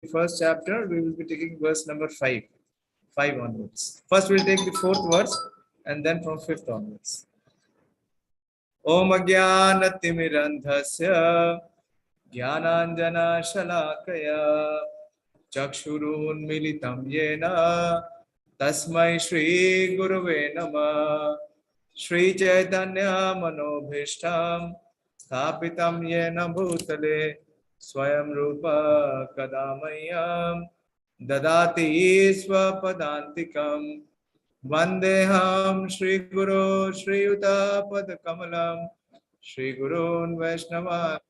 first chapter, we will be taking verse number 5 onwards. First, we'll take the fourth verse and then from fifth onwards. Om Ajnanatimirandhasya Jnananjana Shalakaya Chakshurunmilitam Yena Tasmai Shri Guruve Namah Shri Chaitanya Manobhishtam Sthapitam Yena Bhutale Swayam Rupa Kadamayam Dadati Swapadantikam Vandeham Shri Guru Shri Yuta Padakamalam Shri Gurun Vaishnava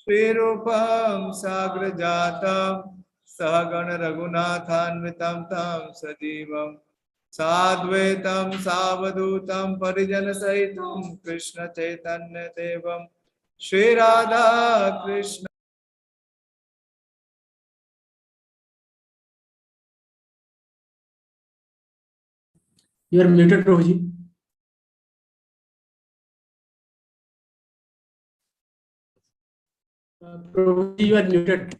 Shri Rupam Sagrajatam Sahagana Raghunathanvitam Tam Sajivam Sadvaitam Savadutam Parijana Sahitam Krishna Chaitanya Devam Shri Radha Krishna. You are muted, Prabhuji. Prabhuji, you are muted.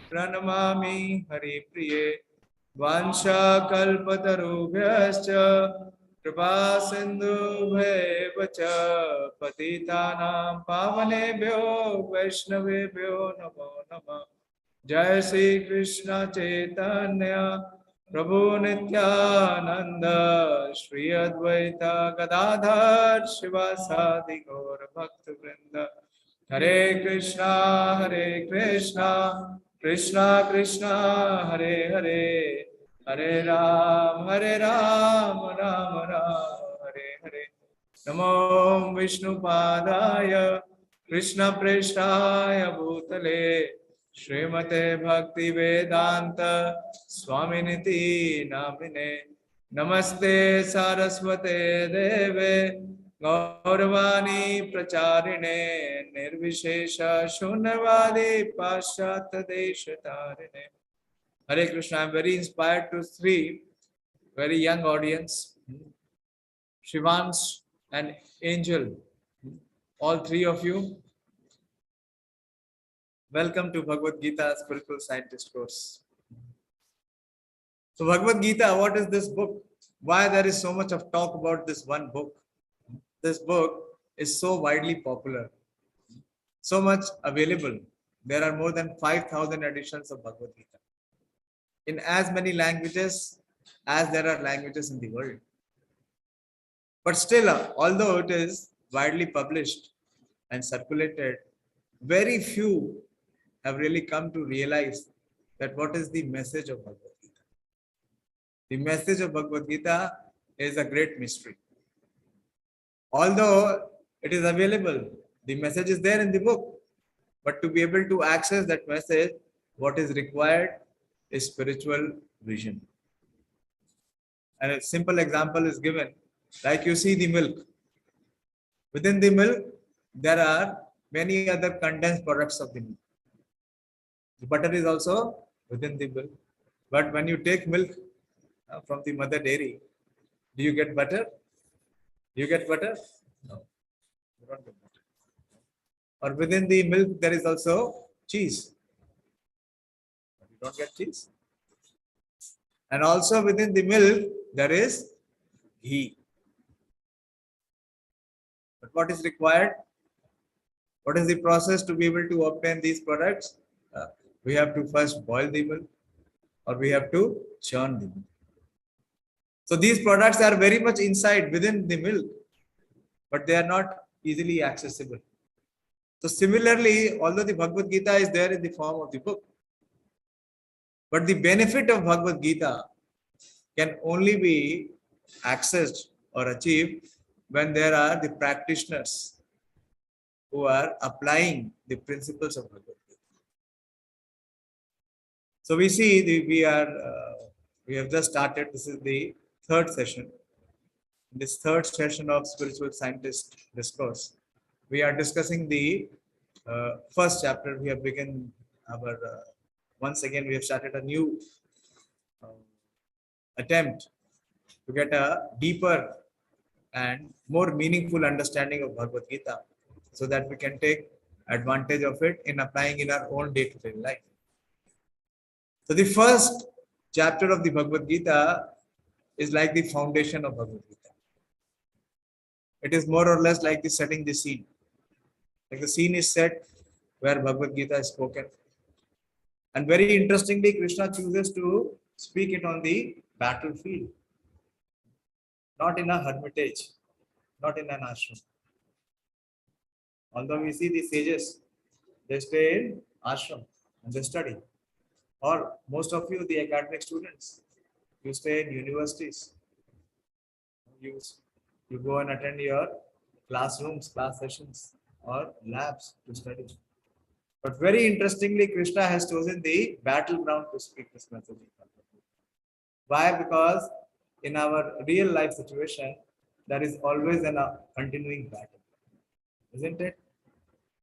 Pranamami Hari Priye Vansha Kalpatarubhyascha Kripa Sindhu Bhevacha Patitanam Pavanebhyo Vaishnavebhyo Namo Namah Jai Sri Krishna Chaitanya Prabhu Nityananda Shri Advaita Gadadhar Shivasadi Gaur Bhakta Vrinda Hare Krishna Krishna Krishna Hare Hare Hare Ram Ram Ram Hare Hare Namo Vishnu Padaya Krishna Preshtaya Bhutale Srimate Bhakti Vedanta Swaminiti Namine Namaste Saraswate Deve Gauravani Pracharine Nirvishesha Shunavadi Paschata Deshatarine. Hare Krishna. I am very inspired to see very young audience, Shivans and Angel, all three of you. Welcome to Bhagavad-Gita Spiritual Scientist course. So Bhagavad-Gita, what is this book? Why there is so much of talk about this one book? This book is so widely popular, so much available. There are more than 5,000 editions of Bhagavad-Gita in as many languages as there are languages in the world. But still, although it is widely published and circulated, very few have really come to realize that what is the message of Bhagavad-Gita. The message of Bhagavad-Gita is a great mystery. Although it is available, the message is there in the book, but to be able to access that message, what is required is spiritual vision. And a simple example is given, like you see the milk. Within the milk, there are many other condensed products of the milk. The butter is also within the milk. But when you take milk from the mother dairy, do you get butter? Do you get butter? No, you don't get butter. Or within the milk, there is also cheese. But you don't get cheese. And also within the milk, there is ghee. But what is required? What is the process to be able to obtain these products? We have to first boil the milk, or we have to churn the milk. So these products are very much inside within the milk, but they are not easily accessible. So similarly, although the Bhagavad Gita is there in the form of the book, but the benefit of Bhagavad Gita can only be accessed or achieved when there are the practitioners who are applying the principles of Bhagavad Gita. So we see we have just started. This is the third session. In this third session of Spiritual Scientist Discourse, we are discussing the first chapter. We have begun our once again we have started a new attempt to get a deeper and more meaningful understanding of Bhagavad Gita, so that we can take advantage of it in applying in our own day-to-day life. So the first chapter of the Bhagavad Gita is like the foundation of Bhagavad Gita. It is more or less like the setting the scene. Like the scene is set where Bhagavad Gita is spoken. And very interestingly, Krishna chooses to speak it on the battlefield, not in a hermitage, not in an ashram. Although we see the sages, they stay in ashram and they study. Or most of you, the academic students, you stay in universities. You, you go and attend your classrooms, class sessions, or labs to study. But very interestingly, Krishna has chosen the battleground to speak this message. Why? Because in our real life situation, there is always a continuing battle. Isn't it?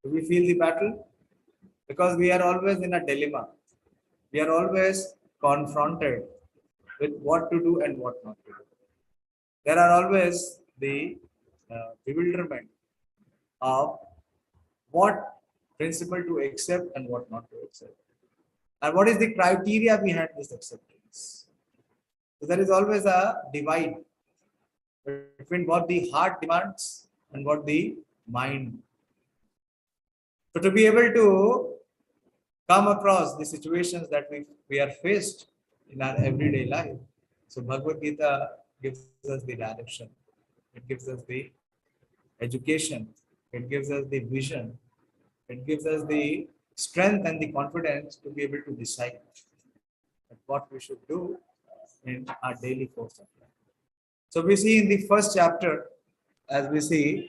Do we feel the battle? Because we are always in a dilemma. We are always confronted with what to do and what not to do. There are always the bewilderment of what principle to accept and what not to accept. And what is the criteria behind this acceptance? So there is always a divide between what the heart demands and what the mind. So to be able to come across the situations that we are faced in our everyday life, so Bhagavad Gita gives us the direction, it gives us the education, it gives us the vision, it gives us the strength and the confidence to be able to decide what we should do in our daily course of life. So we see in the first chapter, as we see,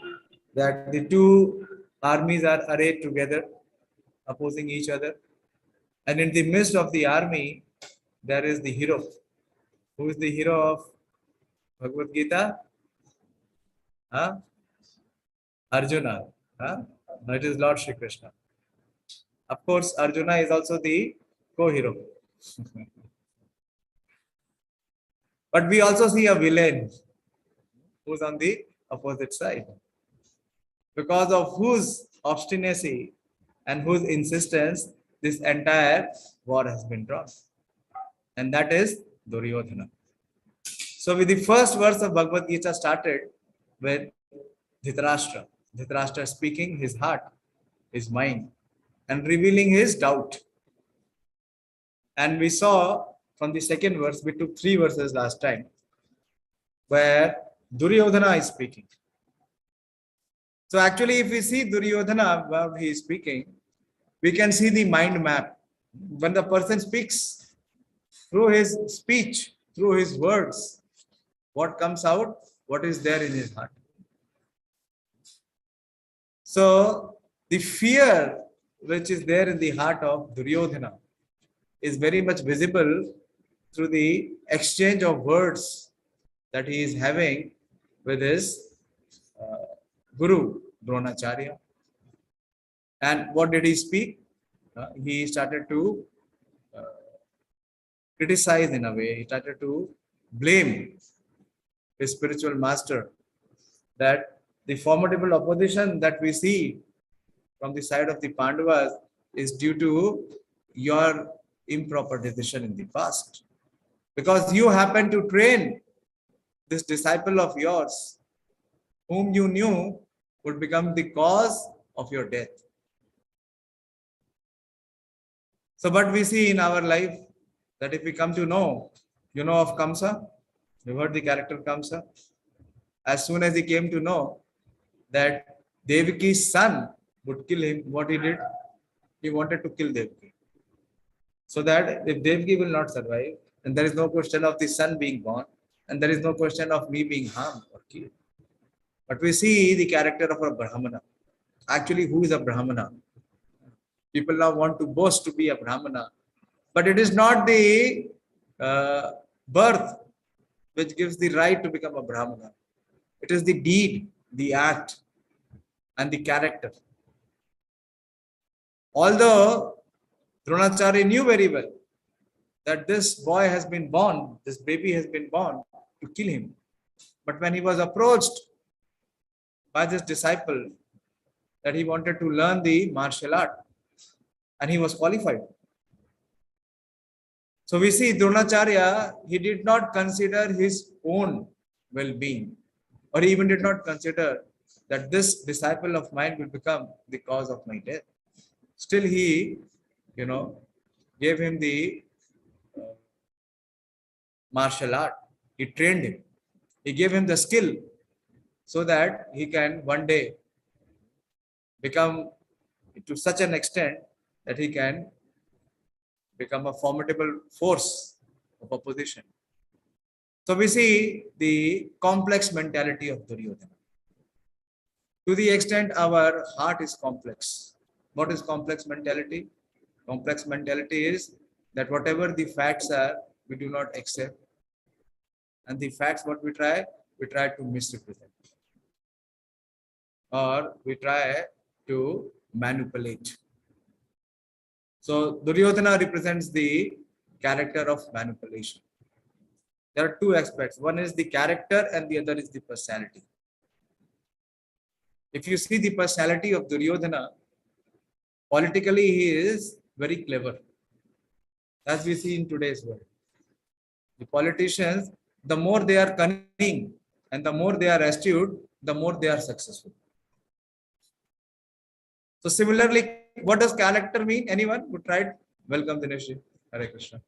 that the two armies are arrayed together, opposing each other. And in the midst of the army, there is the hero. Who is the hero of Bhagavad Gita? Huh? Arjuna. Huh? No, it is Lord Shri Krishna. Of course, Arjuna is also the co-hero. But we also see a villain who's on the opposite side, because of whose obstinacy and whose insistence this entire war has been drawn. And that is Duryodhana. So with the first verse of Bhagavad Gita started with Dhritarashtra. Dhritarashtra speaking his heart, his mind, and revealing his doubt. And we saw from the second verse, we took 3 verses last time, where Duryodhana is speaking. So actually, if we see Duryodhana, while he is speaking, we can see the mind map. When the person speaks, through his speech, through his words, what comes out, what is there in his heart. So the fear which is there in the heart of Duryodhana is very much visible through the exchange of words that he is having with his Guru, Dronacharya. And what did he speak? He started to criticize in a way. He started to blame his spiritual master, that the formidable opposition that we see from the side of the Pandavas is due to your improper decision in the past. Because you happened to train this disciple of yours, whom you knew would become the cause of your death. So, but we see in our life that if we come to know, you know of Kamsa, you heard the character Kamsa. As soon as he came to know that Devaki's son would kill him, what he did? He wanted to kill Devaki. So that if Devaki will not survive, then there is no question of the son being born, and there is no question of me being harmed or killed. But we see the character of a Brahmana. Actually, who is a Brahmana? People now want to boast to be a Brahmana. But it is not the birth which gives the right to become a Brahmana. It is the deed, the act, and the character. Although Dronacharya knew very well that this boy has been born, this baby has been born to kill him. But when he was approached by this disciple that he wanted to learn the martial art, and he was qualified. So we see Dronacharya, he did not consider his own well-being, or he even did not consider that this disciple of mine will become the cause of my death. Still he, gave him the martial art. He trained him. He gave him the skill so that he can one day become to such an extent that he can become a formidable force of opposition. So we see the complex mentality of Duryodhana. To the extent our heart is complex. What is complex mentality? Complex mentality is that whatever the facts are, we do not accept. And the facts, what we try to misrepresent. Or we try to manipulate. So Duryodhana represents the character of manipulation. There are two aspects. One is the character and the other is the personality. If you see the personality of Duryodhana, politically he is very clever, as we see in today's world. The politicians, the more they are cunning and the more they are astute, the more they are successful. So similarly, what does character mean? Anyone who tried? Welcome, Dinesh. Hare Krishna.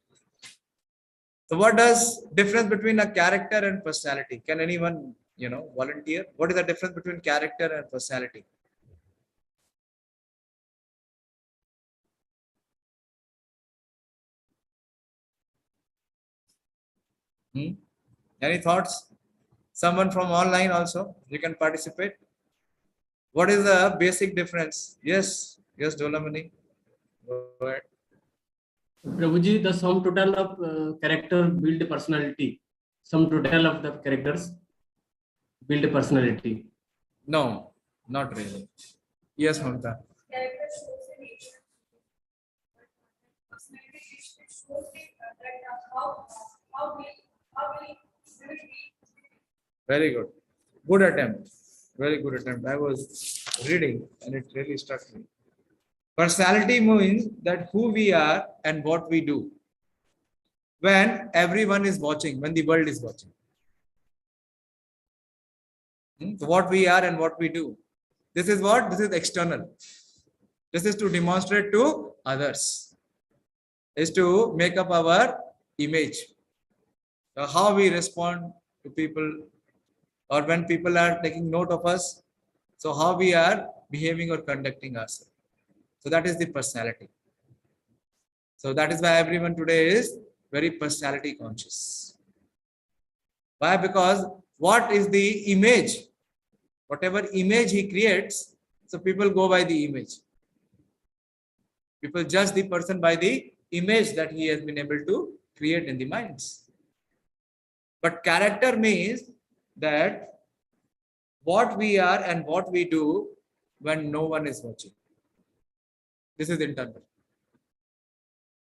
So what does difference between a character and personality? Can anyone, volunteer? What is the difference between character and personality? Any thoughts? Someone from online also, you can participate. What is the basic difference? Yes, Dolamani. Go ahead. Prabhuji, the sum total of character build a personality. Sum total of the characters build a personality. No, not really. Yes, Mamta. Character shows the nature. Personality shows how we Very good. Good attempt. Very good attempt. I was reading and it really struck me. Personality means that who we are and what we do when everyone is watching, when the world is watching. So what we are and what we do. This is what? This is external. This is to demonstrate to others. Is to make up our image. So how we respond to people, or when people are taking note of us. So how we are behaving or conducting ourselves. So that is the personality. So that is why everyone today is very personality conscious. Why? Because what is the image? Whatever image he creates, so people go by the image. People judge the person by the image that he has been able to create in the minds. But character means that what we are and what we do when no one is watching. This is internal.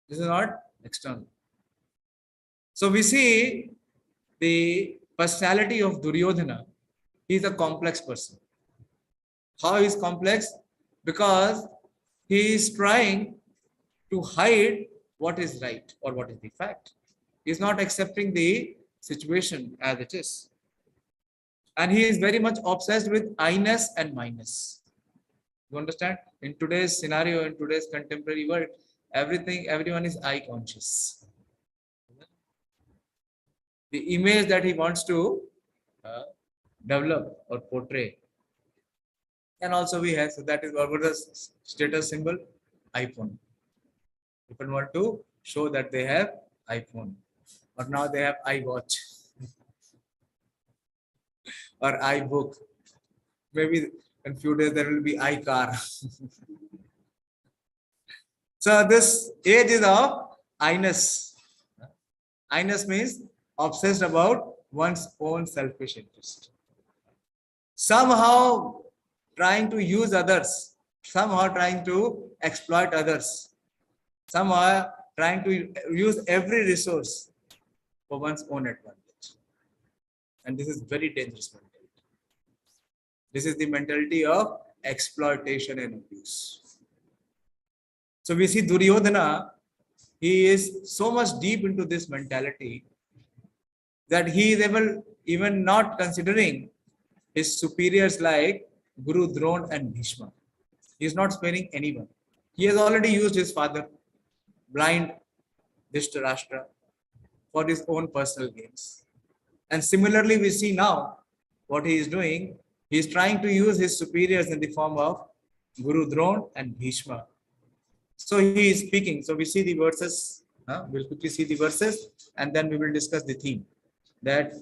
This is not external. So we see the personality of Duryodhana. He is a complex person. How is complex? Because he is trying to hide what is right or what is the fact. He is not accepting the situation as it is. And he is very much obsessed with I-ness and minus. You understand? In today's scenario, in today's contemporary world, everyone is I conscious. The image that he wants to develop or portray can also be has. So that is what the status symbol? iPhone. People want to show that they have iPhone, or now they have iWatch or iBook. Maybe in few days there will be iCar. So this age is of I-ness. I-ness means obsessed about one's own selfish interest. Somehow trying to use others, somehow trying to exploit others, somehow trying to use every resource for one's own advantage. And this is very dangerous mentality. This is the mentality of exploitation and abuse. So we see Duryodhana, he is so much deep into this mentality that he is able, even not considering his superiors like Guru Drona and Bhishma. He is not sparing anyone. He has already used his father, blind Dhritarashtra, for his own personal gains. And similarly, we see now what he is doing. He is trying to use his superiors in the form of Guru Drona and Bhishma. So he is speaking. So we see the verses. We'll quickly see the verses and then we will discuss the theme. That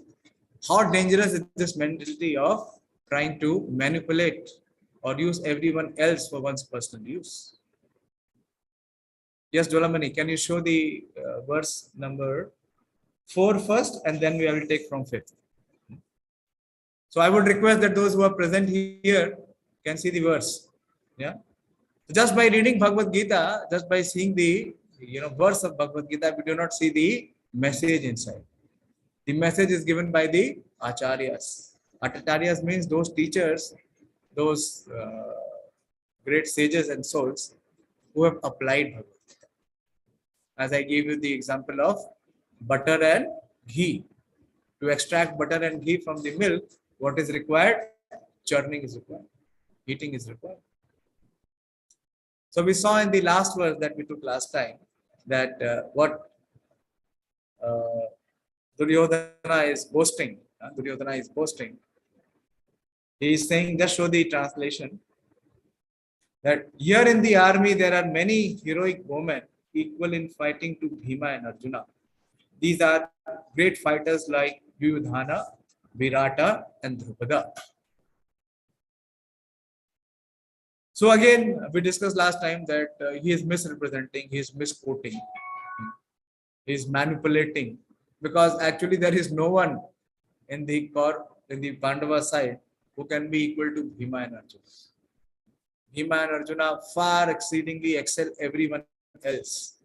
how dangerous is this mentality of trying to manipulate or use everyone else for one's personal use. Yes, Dolamani, can you show the verse number 4 first and then we will take from 5th. So I would request that those who are present here can see the verse. Yeah. Just by reading Bhagavad-Gita, just by seeing the verse of Bhagavad-Gita, we do not see the message inside. The message is given by the acharyas. Acharyas means those teachers, those great sages and souls who have applied Bhagavad-Gita. As I gave you the example of butter and ghee. To extract butter and ghee from the milk, what is required? Churning is required. Heating is required. So we saw in the last verse that we took last time that what Duryodhana is boasting. Duryodhana is boasting. He is saying, just show the translation, that here in the army there are many heroic women equal in fighting to Bhima and Arjuna. These are great fighters like Yudhana, Virata, and Drupada. So again, we discussed last time that he is misrepresenting, he is misquoting, he is manipulating, because actually there is no one in the Pandava side who can be equal to Bhima and Arjuna. Bhima and Arjuna far exceedingly excel everyone else.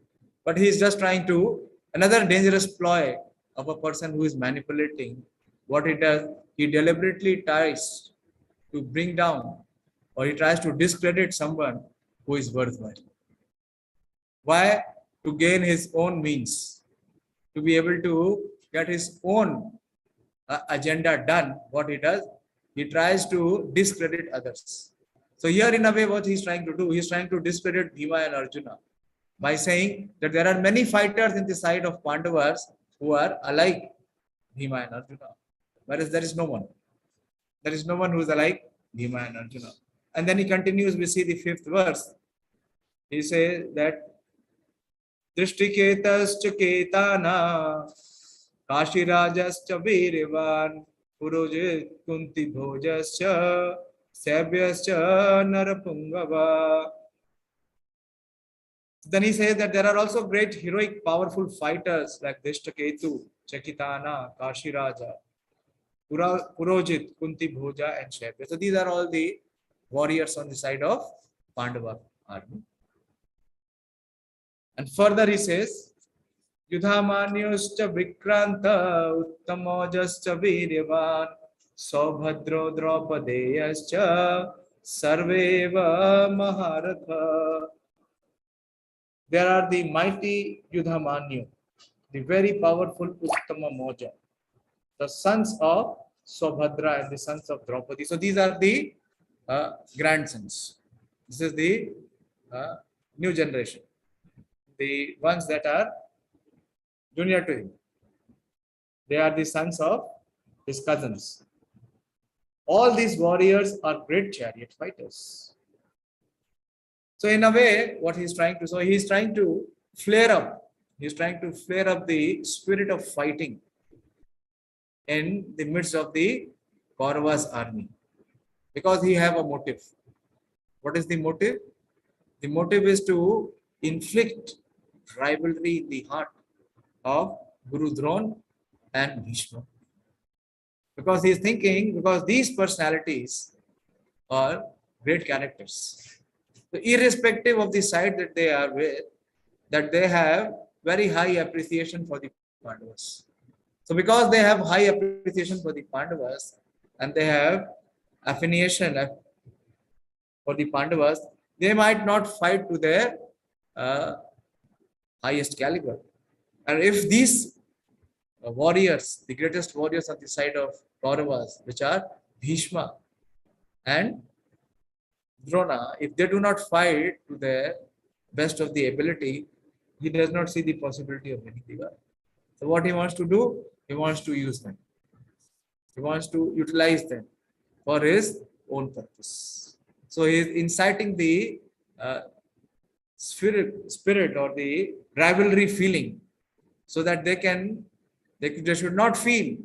But he is just trying to, another dangerous ploy of a person who is manipulating, what he does, he deliberately tries to bring down or he tries to discredit someone who is worthwhile. Why? To gain his own means, to be able to get his own agenda done. What he does, he tries to discredit others. So here in a way what he's trying to do, he's trying to discredit Bhima and Arjuna by saying that there are many fighters in the side of Pandavas who are alike Bhima and Arjuna, whereas there is no one. There is no one who is alike Bhima and Arjuna. And then he continues, we see the 5th verse. He says that Drishtiketascha Ketana Kashirajascha Verevan Purojit Kunti Bhojascha Sabyascha Narapungava. Then he says that there are also great heroic powerful fighters like Drishtiketu, Chakitana, Kashiraja, Purojit, Kunti Bhoja and Shabya. So these are all the warriors on the side of Pandava army. And further he says, Yudhamanyuscha Vikranta Uttamojascha Viryavan Saubhadro Draupadeyascha Sarveva Maharatha. There are the mighty Yudhamanyu, the very powerful Uttama Moja, the sons of Saubhadra and the sons of Draupadi. So these are the grandsons. This is the new generation, the ones that are junior to him. They are the sons of his cousins. All these warriors are great chariot fighters. So in a way, what he's trying to, he's trying to flare up. He's trying to flare up the spirit of fighting in the midst of the Kauravas army, because he have a motive. What is the motive? The motive is to inflict rivalry in the heart of Guru Drona and Bhishma. Because he is thinking, because these personalities are great characters. So irrespective of the side that they are with, that they have very high appreciation for the Pandavas. So because they have high appreciation for the Pandavas and they have affiliation for the Pandavas, they might not fight to their uh, highest caliber. And if these warriors, the greatest warriors on the side of Kauravas, which are Bhishma and Drona, if they do not fight to their best of the ability, he does not see the possibility of winning the war. So what he wants to do, he wants to use them. He wants to utilize them for his own purpose. So he is inciting the uh, spirit or the rivalry feeling, so that they should not feel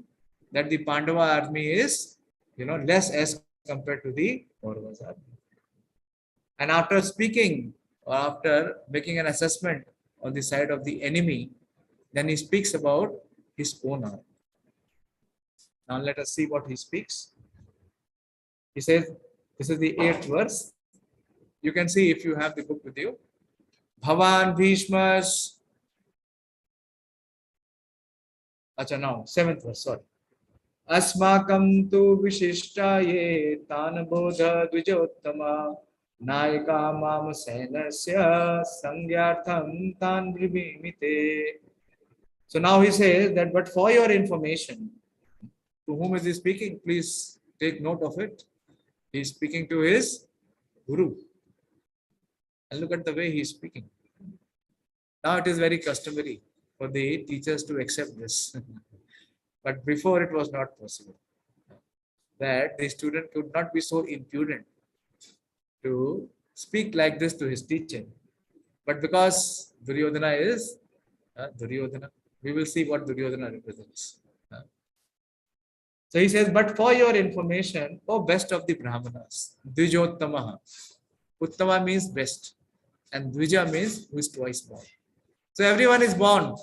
that the Pandava army is less as compared to the Kauravas army. And after speaking or after making an assessment on the side of the enemy, then he speaks about his own army. Now let us see what he speaks. He says, this is the 8th verse. You can see if you have the book with you. Bhavan Bhishmas. Acha, now 7th verse, sorry. Asmakam tu vishishtaye tan bodha dvijottama नायिका माम सेनस्य संज्ञार्थम तान ब्रवीमि. So now he says that, but for your information, to whom is he speaking? Please take note of it. He is speaking to his guru. And look at the way he is speaking. Now it is very customary for the teachers to accept this. But before it was not possible. That the student could not be so impudent to speak like this to his teacher. But because Duryodhana is Duryodhana, we will see what Duryodhana represents. So he says, but for your information, O best of the Brahmanas, Dvijottamaha. Uttama means best, and Dvija means who is twice born. So everyone is born,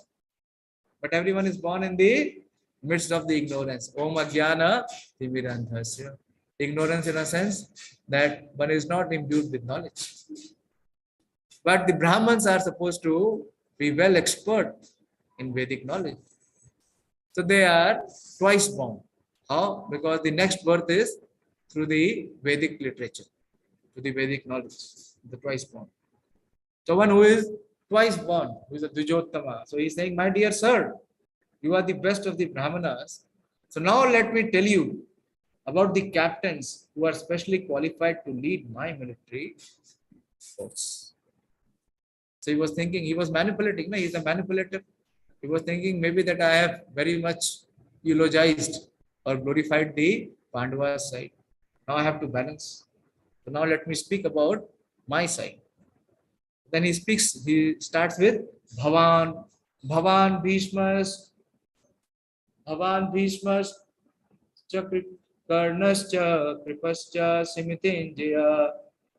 but everyone is born in the midst of the ignorance. Om Ajnana Timirandhasya. Ignorance in a sense that one is not imbued with knowledge. But the Brahmins are supposed to be well expert in Vedic knowledge. So they are twice born. How? Because the next birth is through the Vedic literature, through the Vedic knowledge, the twice born. So one who is twice born, who is a Dvijottama. So he is saying, my dear sir, you are the best of the Brahmanas. So now let me tell you about the captains who are specially qualified to lead my military force. So he was thinking, he was manipulating. No, he is a manipulator. He was thinking maybe that I have very much eulogized or glorified the Pandava side. Now I have to balance. So now let me speak about my side. Then he starts with Bhavan, Bhavan Bhishmas, Karnascha, Kripascha, Simitinjaya,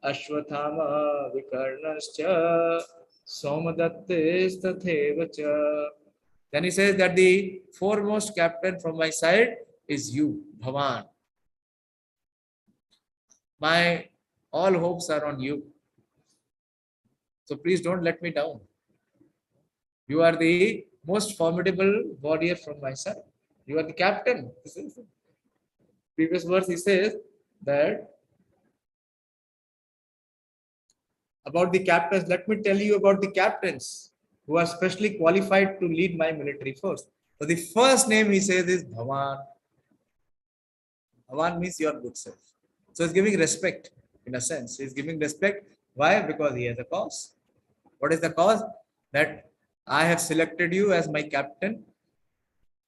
Ashwathama, Vikarnascha, Somadattes Tathevacha. Then he says that the foremost captain from my side is you, Bhavan. My all hopes are on you. So please don't let me down. You are the most formidable warrior from my side. You are the captain. Previous verse he says that about the captains. Let me tell you about the captains who are specially qualified to lead my military force. So the first name he says is Bhavan. Bhavan means your good self. So he's giving respect in a sense. He's giving respect. Why? Because he has a cause. What is the cause? That I have selected you as my captain.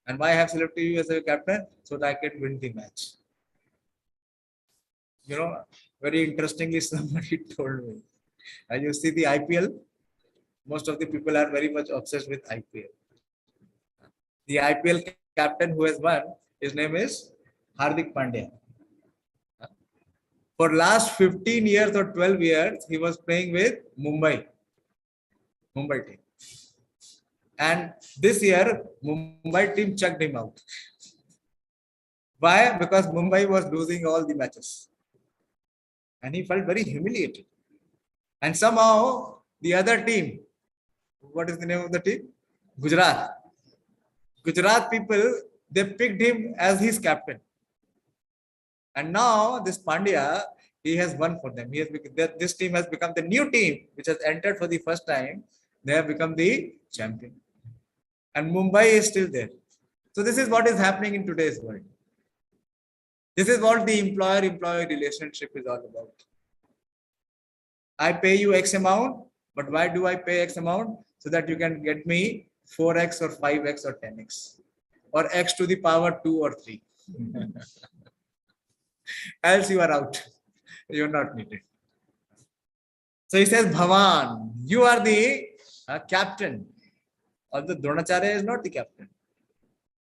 And why I have selected you as a captain? So that I can win the match. Very interestingly, somebody told me. And you see the IPL, most of the people are very much obsessed with IPL. The IPL captain who has won, his name is Hardik Pandya. For last 15 years or 12 years, he was playing with Mumbai team. And this year, Mumbai team chucked him out. Why? Because Mumbai was losing all the matches. And he felt very humiliated. And somehow, the other team, what is the name of the team? Gujarat. Gujarat people, they picked him as his captain. And now this Pandya, he has won for them. This team has become the new team which has entered for the first time. They have become the champion. And Mumbai is still there. So this is what is happening in today's world. This is what the employer-employee relationship is all about. I pay you X amount, but why do I pay X amount? So that you can get me 4x or 5x or 10x or x to the power 2 or 3. Else you are out. You are not needed. So he says, Bhavan, you are the captain. Although Dronacharya is not the captain.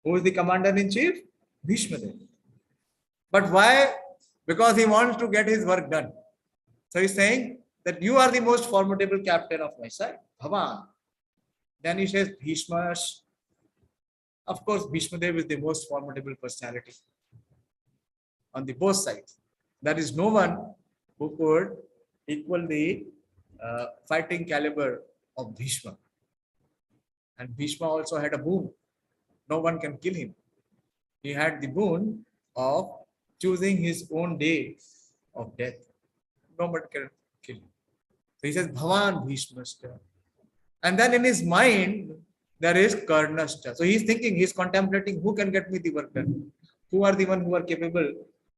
Who is the commander-in-chief? Bhishma Dev. But why? Because he wants to get his work done. So he's saying that you are the most formidable captain of my side, Bhavan. Then he says, Bhishma. Of course, Bhishma Dev is the most formidable personality on the both sides. There is no one who could equal the fighting caliber of Bhishma. And Bhishma also had a boon. No one can kill him. He had the boon of choosing his own day of death. No one can kill him. So he says, Bhavan Bhishmascha. And then in his mind, there is Karnascha. So he's thinking, he's contemplating who can get me the work done. Who are the one who are capable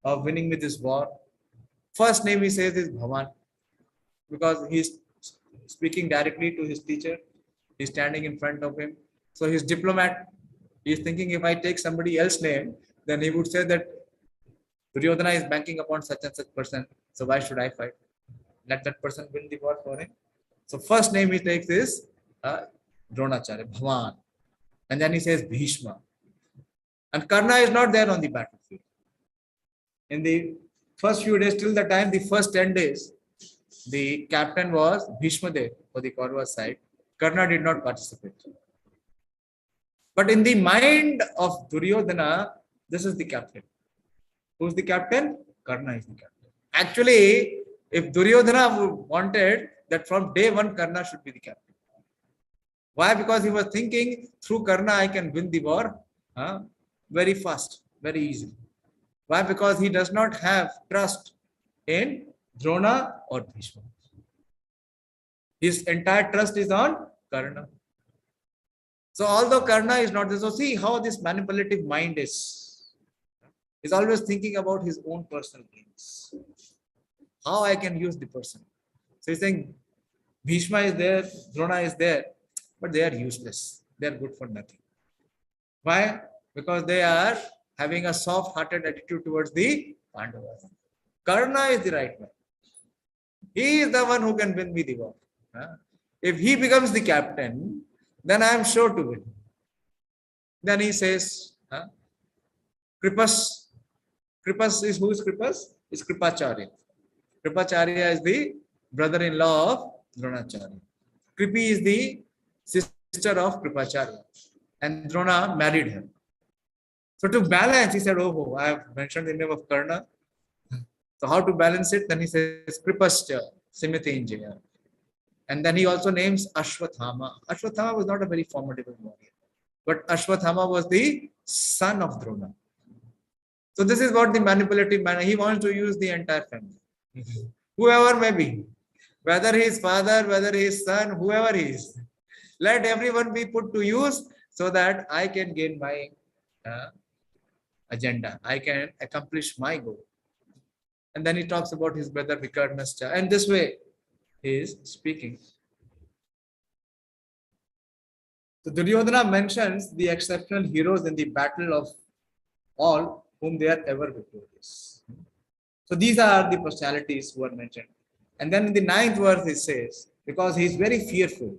of winning me this war? First name he says is Bhavan. Because he's speaking directly to his teacher. He's standing in front of him. So he's diplomat. He's thinking if I take somebody else's name, then he would say that Duryodhana is banking upon such and such person. So why should I fight? Let that person win the war for him. So first name he takes is Dronacharya, Bhavan. And then he says Bhishma. And Karna is not there on the battlefield. In the first few days, till the time, the first 10 days, the captain was Bhishma Dev for the Kaurava side. Karna did not participate. But in the mind of Duryodhana, this is the captain. Who's the captain? Karna is the captain. Actually, if Duryodhana wanted that from day one, Karna should be the captain. Why? Because he was thinking through Karna, I can win the war very fast, very easily. Why? Because he does not have trust in Drona or Bhishma. His entire trust is on Karna. So although Karna is not there, so see how this manipulative mind is. He's always thinking about his own personal gains. How I can use the person. So he's saying Bhishma is there, Drona is there, but they are useless. They are good for nothing. Why? Because they are having a soft-hearted attitude towards the Pandavas. Karna is the right man. He is the one who can win me the war. If he becomes the captain, then I am sure to win. Then he says, Kripas. Kripas is who is Kripas? Is Kripacharya. Kripacharya is the brother-in-law of Dronacharya. Kripi is the sister of Kripacharya. And Drona married her. So to balance, he said, oh, I have mentioned the name of Karna. So how to balance it? Then he says, Kripascha, Simitinjaya. And then he also names Ashwathama. Ashwathama was not a very formidable warrior. But Ashwathama was the son of Drona. So this is what the manipulative man, he wants to use the entire family. Whoever may be. Whether his father, whether his son, whoever he is. Let everyone be put to use so that I can gain my agenda. I can accomplish my goal. And then he talks about his brother Vikarnascha. And this way he is speaking. So Duryodhana mentions the exceptional heroes in the battle of all whom they are ever victorious. So these are the personalities who are mentioned. And then in the 9th verse it says, because he is very fearful,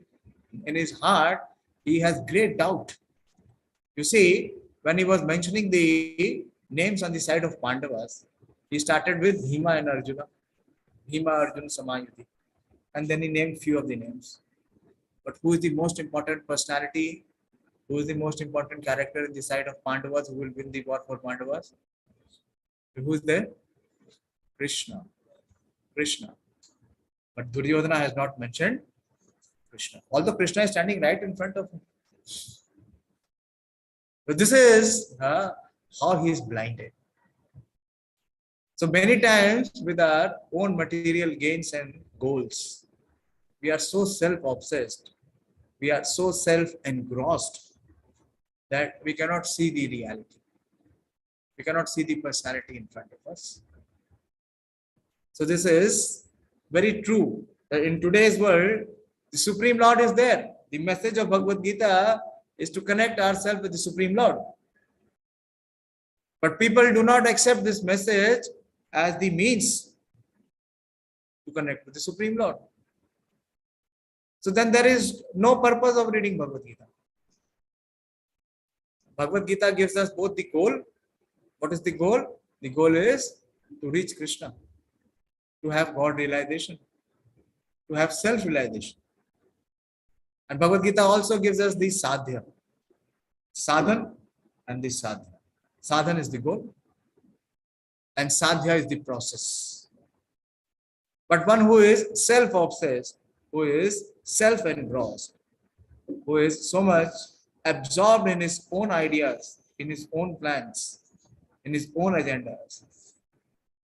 in his heart he has great doubt. You see, when he was mentioning the names on the side of Pandavas, he started with Bhima and Arjuna. Bhima, Arjuna, Samayuti. And then he named few of the names. But who is the most important personality? Who is the most important character in the side of Pandavas who will win the war for Pandavas? Who is there? Krishna. Krishna. But Duryodhana has not mentioned Krishna. Although Krishna is standing right in front of him. But this is how he is blinded. So many times with our own material gains and goals, we are so self-obsessed, we are so self-engrossed that we cannot see the reality. We cannot see the personality in front of us. So this is very true that in today's world, the Supreme Lord is there. The message of Bhagavad-Gita is to connect ourselves with the Supreme Lord. But people do not accept this message as the means to connect with the Supreme Lord. So then there is no purpose of reading Bhagavad-Gita. Bhagavad-Gita gives us both the goal. What is the goal? The goal is to reach Krishna, to have God realization, to have self-realization. And Bhagavad Gita also gives us the sadhya, sadhan and the sadhya. Sadhan is the goal and sadhya is the process. But one who is self-obsessed, who is self-engrossed, who is so much absorbed in his own ideas, in his own plans, in his own agendas,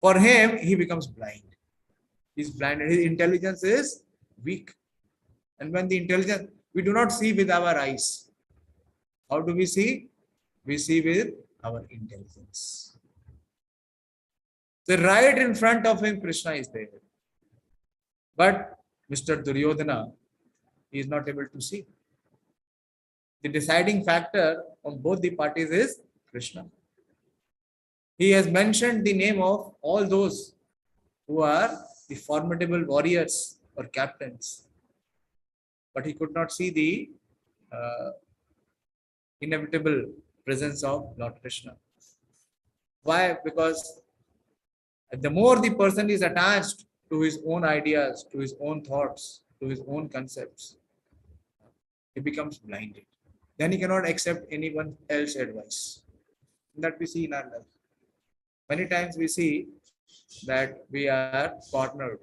for him, he becomes blind. He's blinded. His intelligence is weak. And when the intelligence, we do not see with our eyes. How do we see? We see with our intelligence. So right in front of him, Krishna is there. But Mr. Duryodhana, he is not able to see. The deciding factor on both the parties is Krishna. He has mentioned the name of all those who are the formidable warriors or captains. But he could not see the inevitable presence of Lord Krishna. Why? Because the more the person is attached to his own ideas, to his own thoughts, to his own concepts, he becomes blinded. Then he cannot accept anyone else's advice. That we see in our life. Many times we see that we are cornered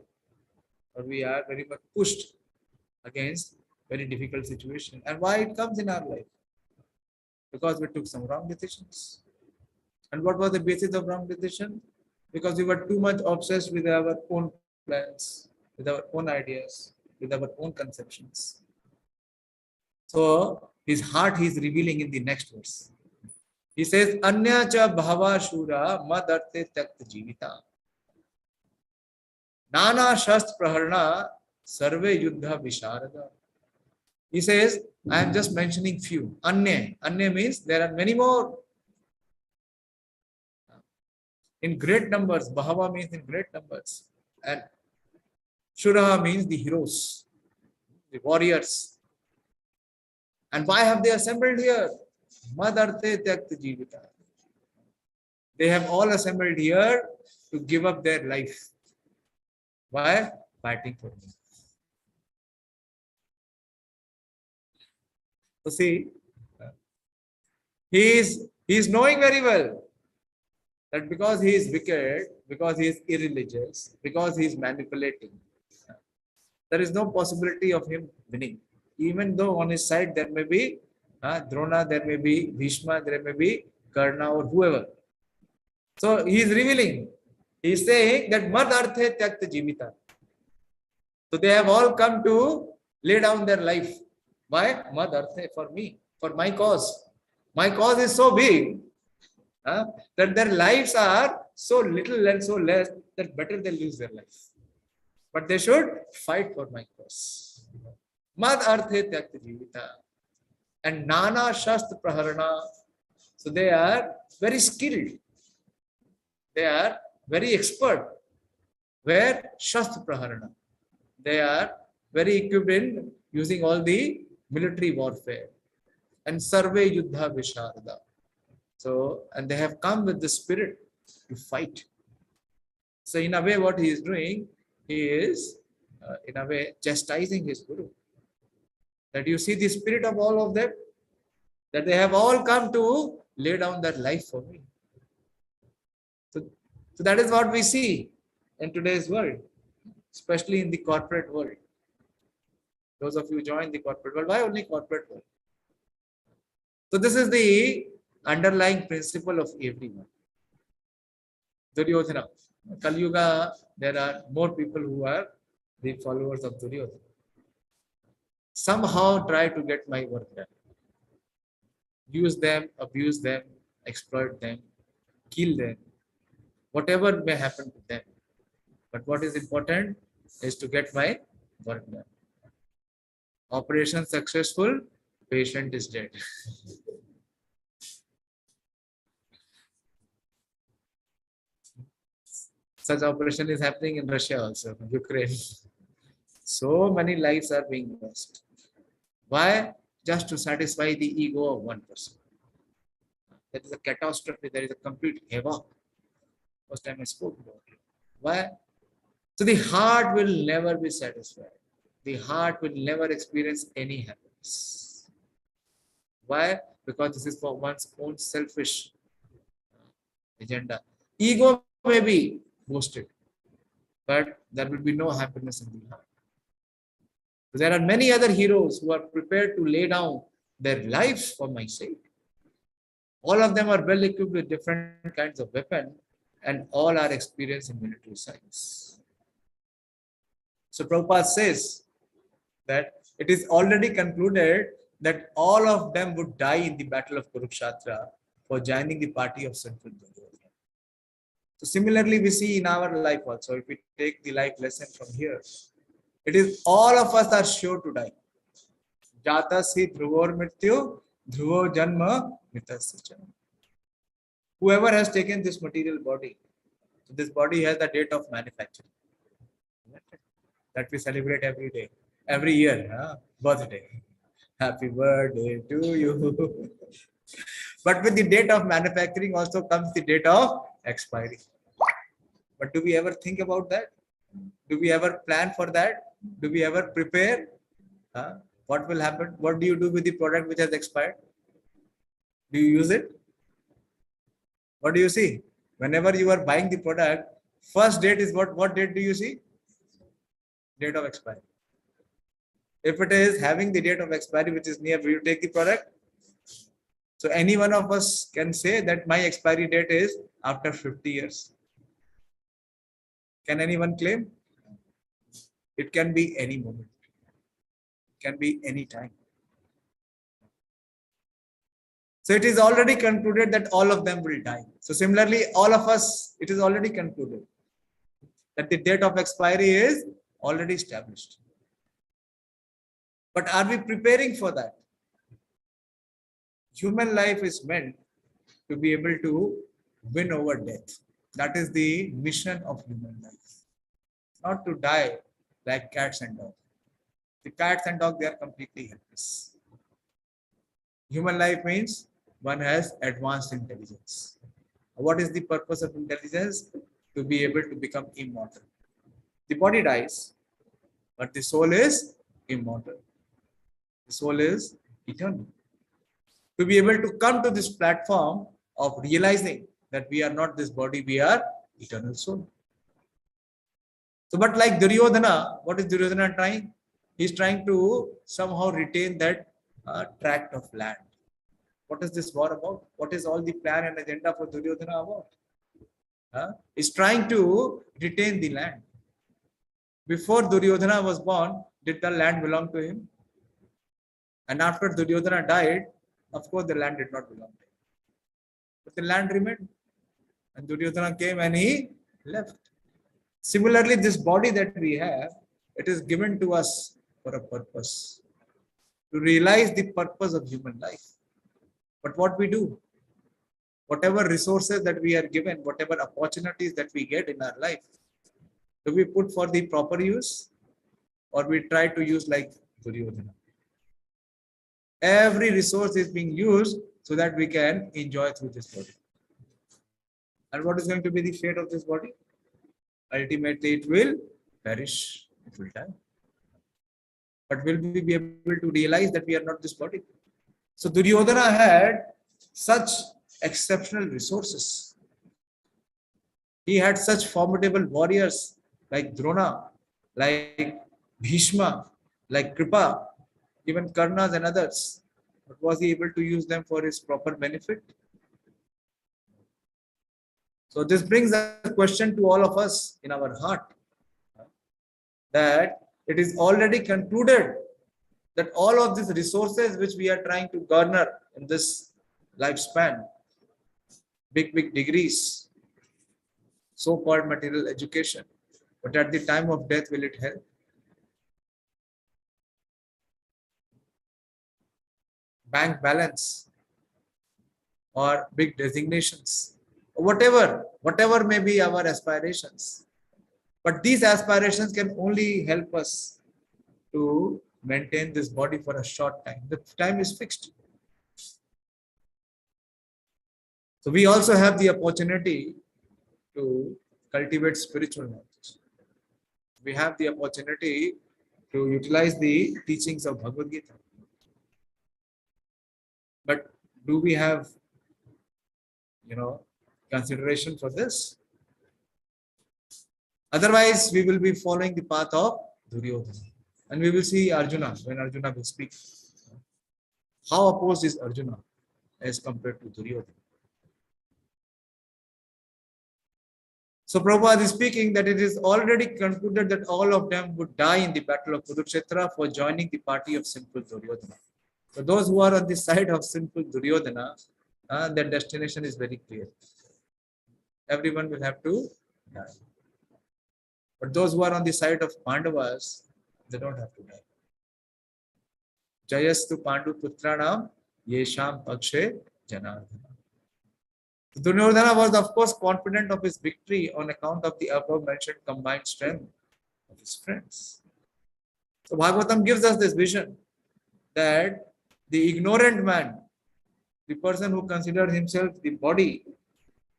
or we are very much pushed against very difficult situation. And why it comes in our life? Because we took some wrong decisions. And what was the basis of wrong decision? Because we were too much obsessed with our own plans, with our own ideas, with our own conceptions. So his heart he is revealing in the next verse. He says, Anya cha bhava shura madarte takt jivita. Nana shast praharna sarve yuddha visharada. He says, I am just mentioning few. Anya. Anya means there are many more. In great numbers. Bhava means in great numbers. And Shura means the heroes, the warriors. And why have they assembled here? Madarte Tyakt Jivita. They have all assembled here to give up their life. Why? Fighting for me. So see, he is knowing very well that because he is wicked, because he is irreligious, because he is manipulating, there is no possibility of him winning. Even though on his side there may be Drona, there may be Bhishma, there may be Karna or whoever. So he is revealing. He is saying that Mad Arthe Tyakt Jivita. So they have all come to lay down their life. Why? Mad Arthe, for me, for my cause. My cause is so big that their lives are so little and so less that better they lose their life. But they should fight for my cause. Mad Arthe Tyakt Jivita. And Nana Shast Praharana. So they are very skilled. They are very expert. Where Shast Praharana. They are very equipped in using all the military warfare. And Sarve Yuddha Visharada. So, and they have come with the spirit to fight. So in a way what he is doing, he is in a way chastising his Guru. That you see the spirit of all of them, that they have all come to lay down their life for me. So that is what we see in today's world, especially in the corporate world. Those of you join the corporate world, why only corporate world? So this is the underlying principle of everyone. Duryodhana. Kali Yuga, there are more people who are the followers of Duryodhana. Somehow try to get my work done. Use them, abuse them, exploit them, kill them, whatever may happen to them. But what is important is to get my work done. Operation successful, patient is dead. Such operation is happening in Russia also, Ukraine. So many lives are being lost. Why? Just to satisfy the ego of one person. That is a catastrophe. There is a complete havoc. First time I spoke about it. Why? So the heart will never be satisfied. The heart will never experience any happiness. Why? Because this is for one's own selfish agenda. Ego may be boosted, but there will be no happiness in the heart. There are many other heroes who are prepared to lay down their lives for my sake. All of them are well equipped with different kinds of weapons, and all are experienced in military science. So Prabhupada says that it is already concluded that all of them would die in the battle of Kurukshetra for joining the party of sinful Duryodhana. So similarly, we see in our life also, if we take the life lesson from here, it is all of us are sure to die. Jata si dhruvor mrityu, dhruvo janma mitasya. Whoever has taken this material body, so this body has the date of manufacturing that we celebrate every day, every year, birthday. Happy birthday to you. But with the date of manufacturing also comes the date of expiry. But do we ever think about that? Do we ever plan for that? Do we ever prepare? What will happen? What do you do with the product which has expired? Do you use it? What do you see? Whenever you are buying the product, first date is what date do you see? Date of expiry. If it is having the date of expiry which is near, will you take the product? So any one of us can say that my expiry date is after 50 years. Can anyone claim? It can be any moment. It can be any time. So it is already concluded that all of them will die. So similarly, all of us, it is already concluded that the date of expiry is already established. But are we preparing for that? Human life is meant to be able to win over death. That is the mission of human life. Not to die like cats and dogs. The cats and dogs, they are completely helpless. Human life means one has advanced intelligence. What is the purpose of intelligence? To be able to become immortal. The body dies, but the soul is immortal. The soul is eternal. To be able to come to this platform of realizing that we are not this body, we are eternal soul. So, but like Duryodhana, what is Duryodhana trying? He's trying to somehow retain that tract of land. What is this war about? What is all the plan and agenda for Duryodhana about? He's trying to retain the land. Before Duryodhana was born, did the land belong to him? And after Duryodhana died, of course the land did not belong to him. But the land remained. And Duryodhana came and he left. Similarly, this body that we have, it is given to us for a purpose. To realize the purpose of human life. But what we do, whatever resources that we are given, whatever opportunities that we get in our life, do we put for the proper use or we try to use like Duryodhana? Every resource is being used so that we can enjoy through this body. And what is going to be the fate of this body? Ultimately, it will perish. It will die. But will we be able to realize that we are not this body? So Duryodhana had such exceptional resources. He had such formidable warriors like Drona, like Bhishma, like Kripa, even Karnas and others. But was he able to use them for his proper benefit? So this brings a question to all of us in our heart, that it is already concluded that all of these resources which we are trying to garner in this lifespan, big degrees, so-called material education, but at the time of death, will it help? Bank balance or big designations, whatever may be our aspirations. But these aspirations can only help us to maintain this body for a short time. The time is fixed. So we also have the opportunity to cultivate spiritual knowledge. We have the opportunity to utilize the teachings of Bhagavad-Gita. But do we have, consideration for this? Otherwise, we will be following the path of Duryodhana. And we will see Arjuna, when Arjuna will speak. How opposed is Arjuna as compared to Duryodhana? So Prabhupada is speaking that it is already concluded that all of them would die in the battle of Kurukshetra for joining the party of sinful Duryodhana. So those who are on the side of sinful Duryodhana, their destination is very clear. Everyone will have to die. But those who are on the side of Pandavas, they don't have to die. Jayastu Pandu Putranam Yesham Pakshe Janardhana. Duryodhana was of course confident of his victory on account of the above mentioned combined strength of his friends. So Bhagavatam gives us this vision that the ignorant man, the person who considers himself the body,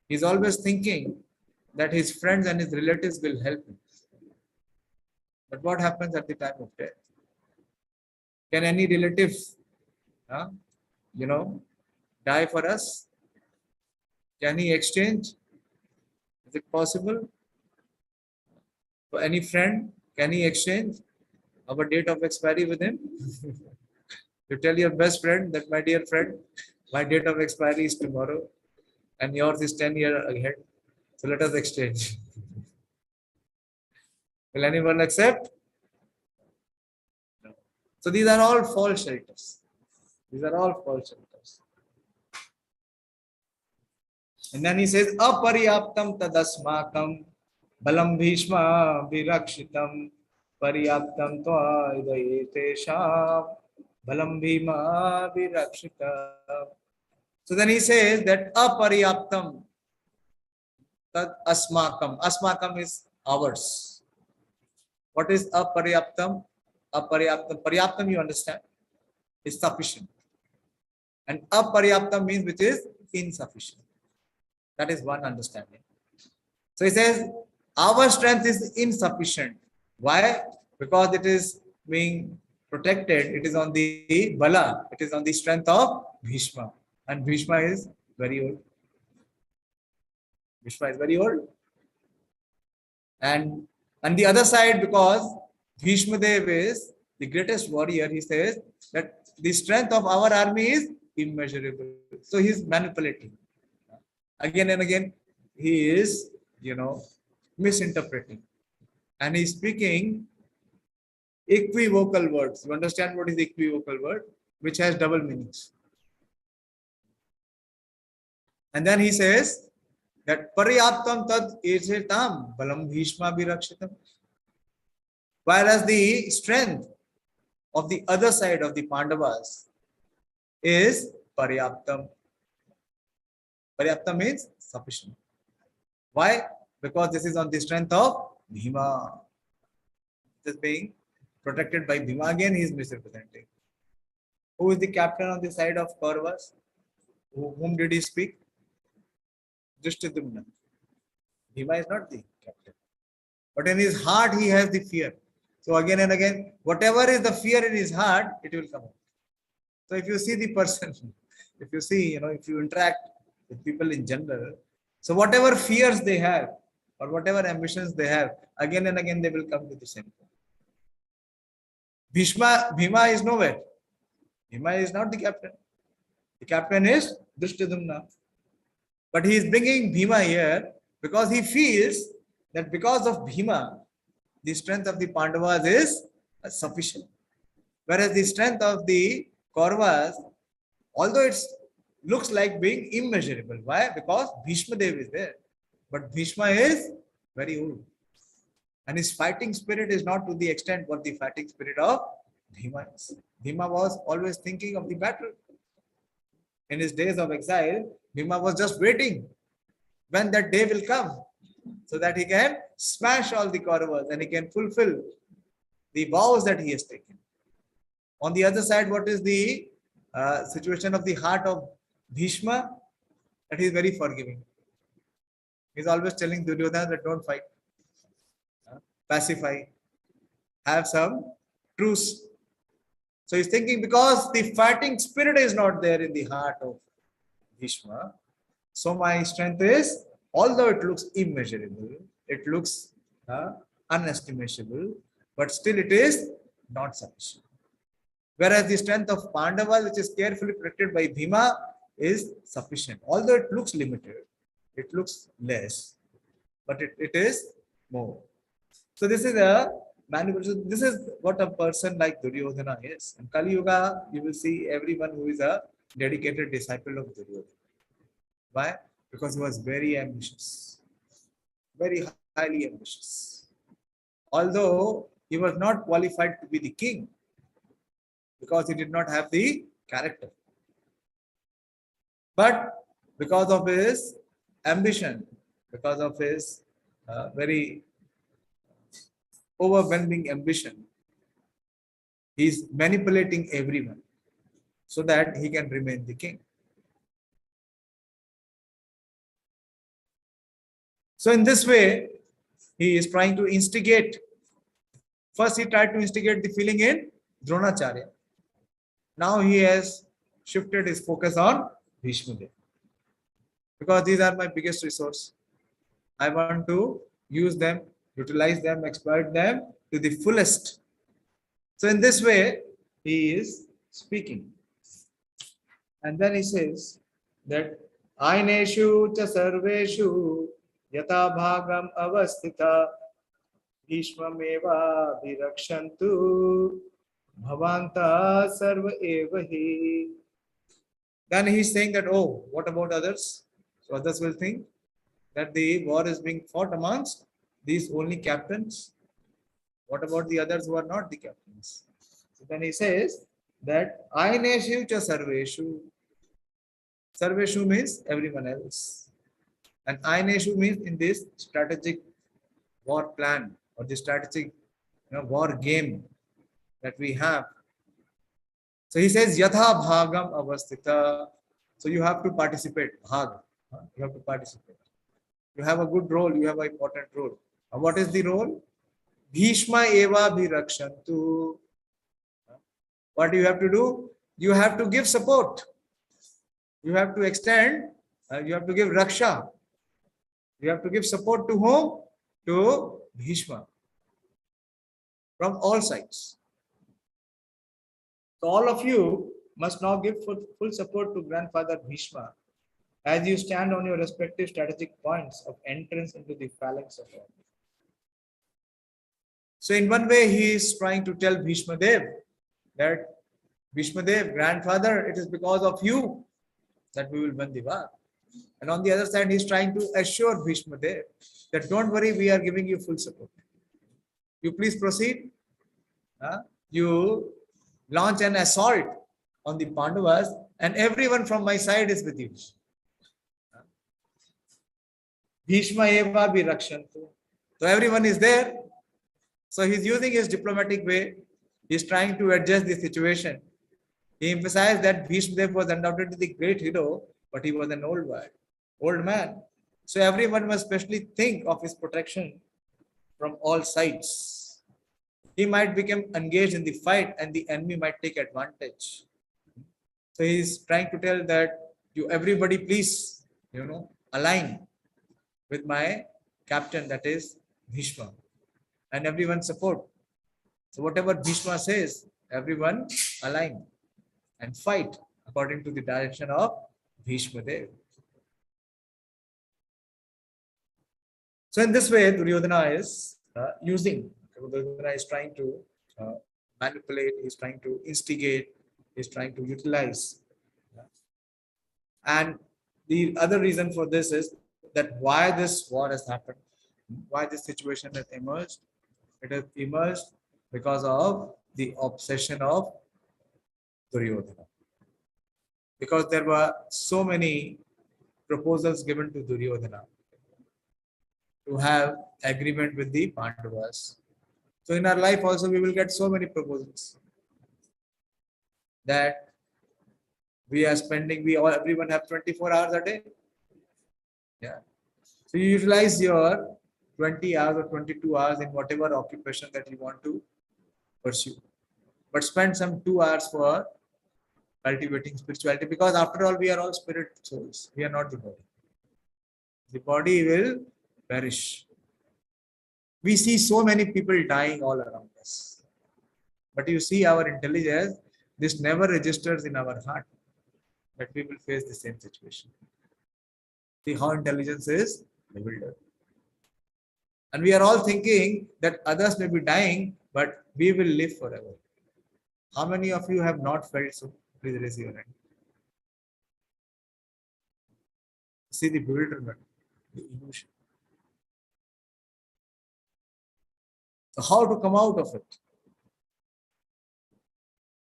is always thinking that his friends and his relatives will help him. But what happens at the time of death? Can any relative, die for us? Can he exchange? Is it possible? For any friend, can he exchange our date of expiry with him? You tell your best friend that, my dear friend, my date of expiry is tomorrow and yours is 10 years ahead. So let us exchange. Will anyone accept? No. So these are all false shelters. These are all false shelters. And then he says, Aparyaptam tadasmakam balam bhishma virakshitam paryaptam tvaidayetesham balam bhima virakshitam. So then he says that aparyaptam tad asmakam. Asmakam is ours. What is aparyaptam? Aparyaptam. Paryaptam, you understand, is sufficient. And aparyaptam means which is insufficient. That is one understanding. So he says, our strength is insufficient. Why? Because it is being protected. It is on the bala. It is on the strength of Bhishma. And Bhishma is very old. Bhishma is very old. And on the other side, because Bhishma Dev is the greatest warrior, he says that the strength of our army is immeasurable. So he is manipulating. Again and again, he is, misinterpreting. And he is speaking equivocal words. You understand what is the equivocal word? Which has double meanings. And then he says that paryaptam tad ejetam balam bhishma virakshitam. Whereas the strength of the other side of the Pandavas is paryaptam. Paryaptam means sufficient. Why? Because this is on the strength of Bhima. This being protected by Bhima. Again, he is misrepresenting. Who is the captain on the side of Kauravas? Whom did he speak? Drishtadyumna. Bhima is not the captain. But in his heart, he has the fear. So again and again, whatever is the fear in his heart, it will come out. So if you see the person, if you see, if you interact with people in general, so whatever fears they have or whatever ambitions they have, again and again they will come to the same point. Bhima is nowhere. Bhima is not the captain. The captain is Drishtadyumna. But he is bringing Bhima here because he feels that because of Bhima, the strength of the Pandavas is sufficient. Whereas the strength of the Kauravas, although it looks like being immeasurable. Why? Because Bhishma Dev is there. But Bhishma is very old. And his fighting spirit is not to the extent what the fighting spirit of Bhima is. Bhima was always thinking of the battle. In his days of exile, Bhima was just waiting when that day will come so that he can smash all the Kauravas and he can fulfill the vows that he has taken. On the other side, what is the situation of the heart of Bhishma? That he is very forgiving. He's always telling Duryodhana that don't fight, pacify, have some truce. So he's thinking because the fighting spirit is not there in the heart of Bhishma, so my strength is, although it looks immeasurable, it looks unestimable, but still it is not sufficient. Whereas the strength of Pandava, which is carefully protected by Bhima, is sufficient. Although it looks limited, it looks less, but it is more. So this is a manipulation. This is what a person like Duryodhana is. In Kali Yuga, you will see everyone who is a dedicated disciple of Duryodhana. Why? Because he was very ambitious, very highly ambitious. Although he was not qualified to be the king, because he did not have the character. But because of his ambition, because of his very overwhelming ambition, he is manipulating everyone so that he can remain the king. So in this way, he is trying to instigate. First, he tried to instigate the feeling in Dronacharya. Now he has shifted his focus on Bhishma Dev. Because these are my biggest resource. I want to use them, utilize them, exploit them to the fullest. So in this way, he is speaking. And then he says that Aineshu cha sarveshu yata bhagam avastita Bhishmameva virakshantu bhavanta sarva evahi. Then he's saying that, oh, what about others? So others will think that the war is being fought amongst these only captains. What about the others who are not the captains? So then he says that Aineshu cha sarveshu. Sarveshu means everyone else. And Aineshu means in this strategic war plan or the strategic war game that we have. So he says Yatha Bhagam Avastita. So you have to participate. Bhag. You have to participate. You have a good role, you have an important role. And what is the role? Bhishma Eva Bhirakshantu. What do you have to do? You have to give support. You have to extend, you have to give Raksha. You have to give support to whom? To Bhishma. From all sides. So all of you must now give full support to grandfather Bhishma as you stand on your respective strategic points of entrance into the phalanx of war. So in one way, he is trying to tell Bhishma Dev that Bhishma Dev, grandfather, it is because of you that we will win the war. And on the other side, he is trying to assure Bhishma Dev that don't worry, we are giving you full support. You please proceed. You launch an assault on the Pandavas and everyone from my side is with you. Bhishma eva bhirakshantu. So everyone is there. So he's using his diplomatic way. He's trying to adjust the situation. He emphasized that Bhishma Dev was undoubtedly the great hero, but he was an old man. So everyone must especially think of his protection from all sides. He might become engaged in the fight and the enemy might take advantage. So he's trying to tell that you everybody please, align with my captain, that is Bhishma, and everyone support. So whatever Bhishma says, everyone align and fight according to the direction of Bhishma Dev. So in this way, Duryodhana is Duryodhana is trying to uh, manipulate, he's trying to instigate, he's trying to utilize. And the other reason for this is that why this war has happened, why this situation has emerged. It has emerged because of the obsession of Duryodhana. Because there were so many proposals given to Duryodhana to have agreement with the Pandavas. So in our life also we will get so many proposals that we are spending, everyone have 24 hours a day. Yeah. So you utilize your 20 hours or 22 hours in whatever occupation that you want to pursue. But spend some 2 hours for cultivating spirituality, because after all we are all spirit souls. We are not the body. The body will perish. We see so many people dying all around us. But you see our intelligence, this never registers in our heart that we will face the same situation. See how intelligence is bewildered. And we are all thinking that others may be dying, but we will live forever. How many of you have not felt so? Please raise your hand. See the bewilderment, the illusion. So how to come out of it?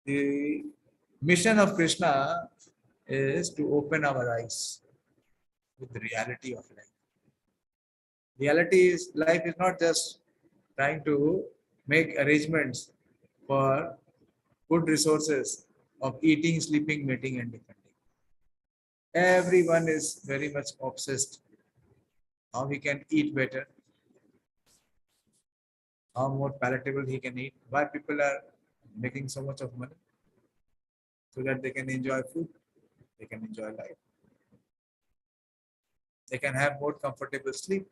The mission of Krishna is to open our eyes with the reality of life. Reality is life is not just trying to make arrangements for good resources of eating, sleeping, mating, and defending. Everyone is very much obsessed how he can eat better, how more palatable he can eat. Why people are making so much of money? So that they can enjoy food, they can enjoy life, they can have more comfortable sleep.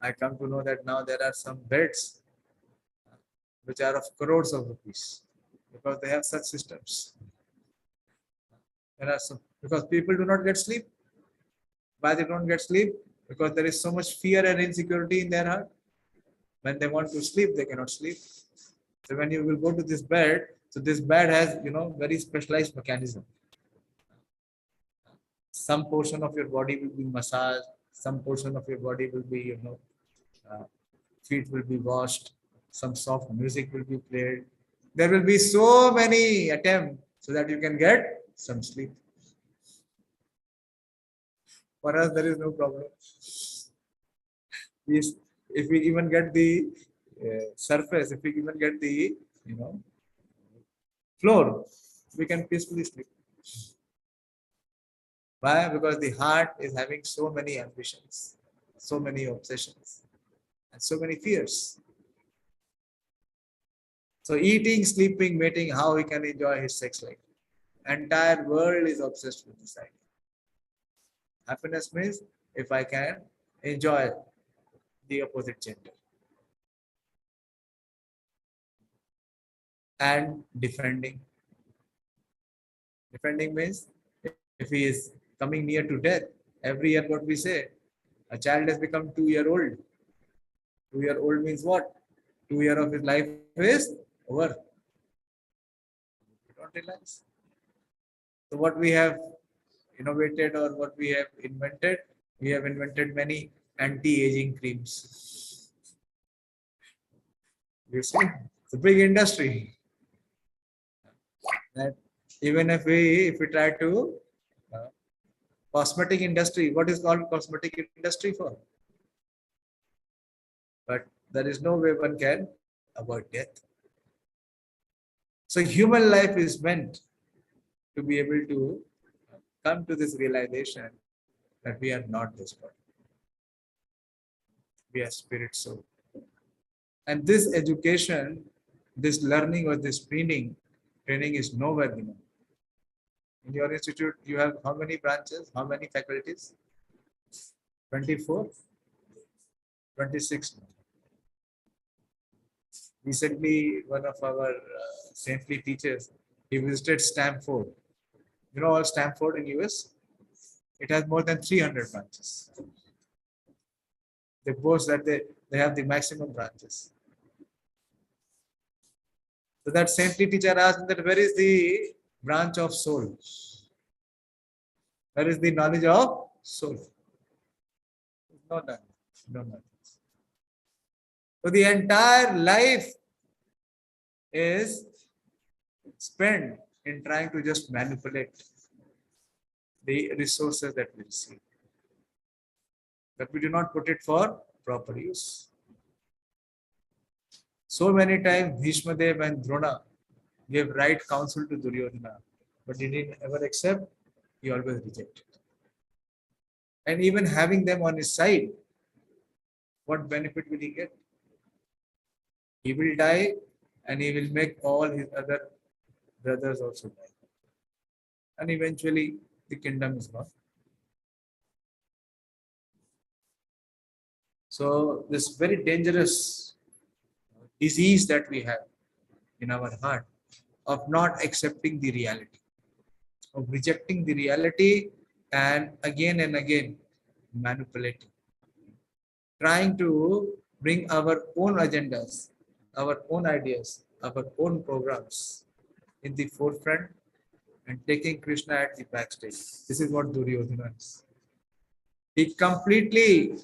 I come to know that now there are some beds which are of crores of rupees because they have such systems. There are some, because people do not get sleep. Why they don't get sleep? Because there is so much fear and insecurity in their heart. When they want to sleep, they cannot sleep. So when you will go to this bed, so this bed has very specialized mechanism. Some portion of your body will be massaged, some portion of your body will be uh, feet will be washed, some soft music will be played. There will be so many attempts so that you can get some sleep. For us, there is no problem. If we even get the surface, if we even get the floor, we can peacefully sleep. Why? Because the heart is having so many ambitions, so many obsessions, and so many fears. So eating, sleeping, mating, how he can enjoy his sex life. Entire world is obsessed with this idea. Happiness means if I can enjoy the opposite gender. And defending. Defending means if he is coming near to death, every year what we say, a child has become 2 year old. 2 year old means what? 2 year of his life is over. You don't realize. So what we have innovated or what we have invented, we have invented many anti-aging creams. You see, it's a big industry. That even if we try to cosmetic industry, what is called cosmetic industry for? But there is no way one can avoid death. So human life is meant to be able to come to this realization that we are not this body. We are spirit soul. And this education, this learning or this training is nowhere given. In your institute, you have how many branches, how many faculties? 24? 26. Recently, one of our saintly teachers, he visited Stanford. You know all Stanford in US? It has more than 300 branches. They boast that they have the maximum branches. So that saintly teacher asked that where is the branch of soul? Where is the knowledge of soul? No knowledge. No knowledge. So the entire life is spent in trying to just manipulate the resources that we receive. But we do not put it for proper use. So many times Bhishma Dev and Drona gave right counsel to Duryodhana, but he didn't ever accept, he always rejected. And even having them on his side, what benefit will he get? He will die and he will make all his other brothers also die. And eventually the kingdom is gone. So this very dangerous disease that we have in our heart of not accepting the reality, of rejecting the reality and again manipulating, trying to bring our own agendas, our own ideas, our own programs in the forefront and taking Krishna at the backstage. This is what Duryodhana is. He completely,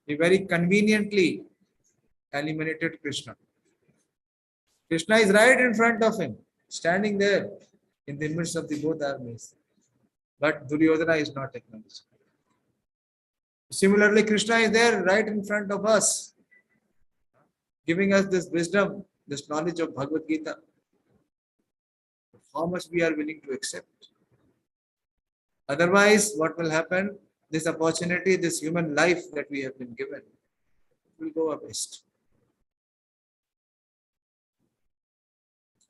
he very conveniently eliminated Krishna. Krishna is right in front of him, standing there in the midst of the both armies. But Duryodhana is not acknowledged. Similarly, Krishna is there right in front of us, giving us this wisdom, this knowledge of Bhagavad-Gita. How much we are willing to accept. Otherwise, what will happen? This opportunity, this human life that we have been given, will go a waste.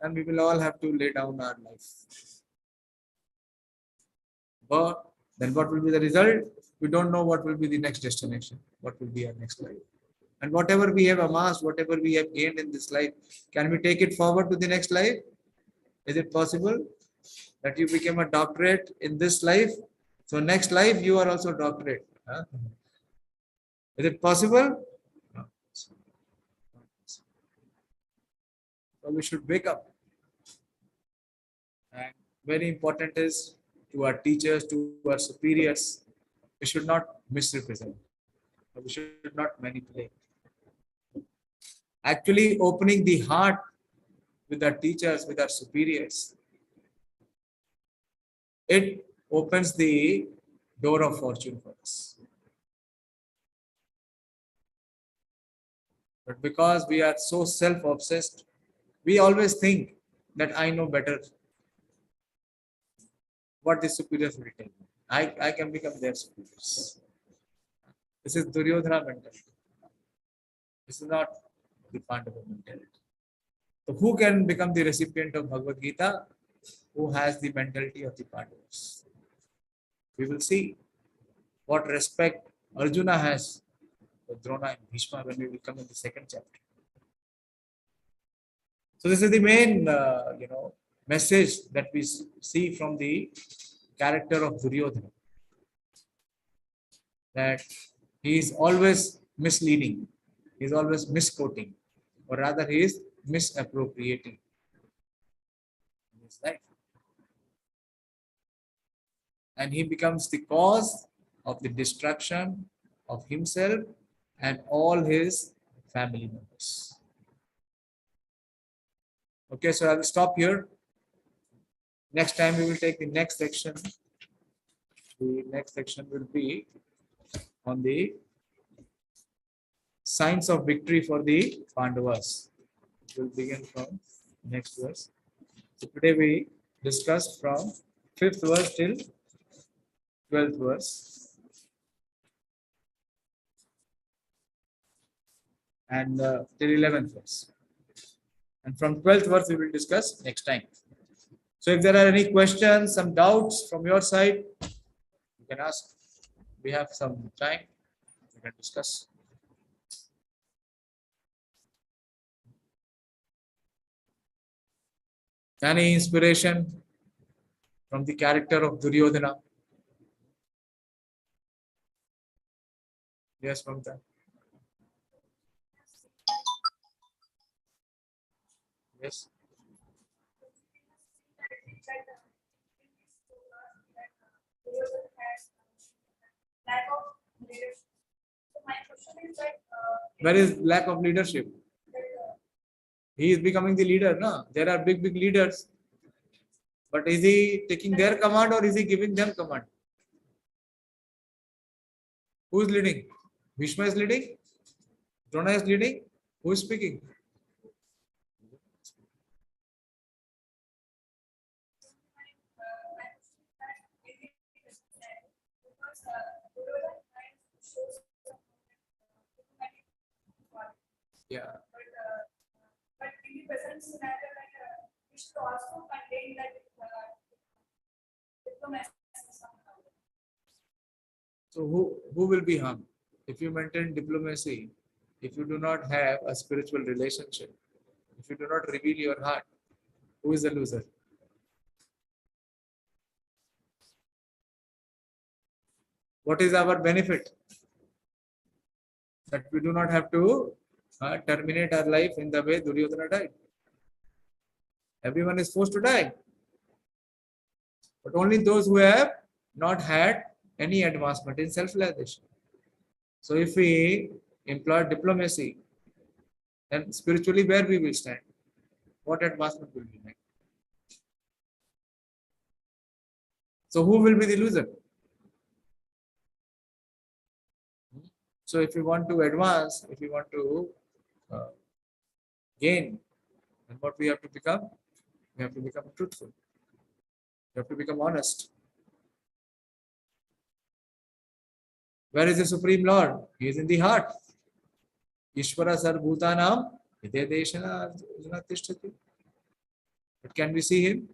And we will all have to lay down our life. But then what will be the result? We don't know what will be the next destination, what will be our next life. And whatever we have amassed, whatever we have gained in this life, can we take it forward to the next life? Is it possible that you became a doctorate in this life? So next life you are also doctorate. Huh? Is it possible? No. So we should wake up. And very important is to our teachers, to our superiors, we should not misrepresent. We should not manipulate. Actually opening the heart with our teachers, with our superiors, it opens the door of fortune for us. But because we are so self-obsessed, we always think that I know better what the superiors will tell me. I can become their superiors. This is Duryodhana mentality. This is not the Pandava mentality. So who can become the recipient of Bhagavad Gita? Who has the mentality of the Pandavas? We will see what respect Arjuna has for Drona and Bhishma when we will come in the second chapter. So this is the main, message that we see from the character of Duryodhana. That he is always misleading, he is always misquoting, or rather he is misappropriating his life. And he becomes the cause of the destruction of himself and all his family members. Okay, so I will stop here. Next time we will take the next section. The next section will be on the signs of victory for the Pandavas. We'll begin from next verse. So today we discussed from 5th verse till 12th verse. And till 11th verse. And from 12th verse we will discuss next time. So if there are any questions, some doubts from your side, you can ask. We have some time. We can discuss. Any inspiration from the character of Duryodhana? Yes, Mamta. Yes. Lack of leadership. So my question is that Where is lack of leadership? He is becoming the leader, no? There are big leaders. But is he taking their command or is he giving them command? Who is leading? Bhishma is leading? Drona is leading? Who is speaking? Yeah. But in the present scenario, we should also contain that diplomacy somehow. So who will be harmed? If you maintain diplomacy, if you do not have a spiritual relationship, if you do not reveal your heart, who is the loser? What is our benefit? That we do not have to terminate our life in the way Duryodhana died. Everyone is forced to die. But only those who have not had any advancement in self-realization. So if we employ diplomacy, then spiritually where we will stand? What advancement will we make? So who will be the loser? So if we want to advance, if we want to uh, gain, then what we have to become? We have to become truthful. We have to become honest. Where is the Supreme Lord? He is in the heart. Ishvara Sarvbhutanam Hidedeshana Arjuna Tishtati. But can we see him?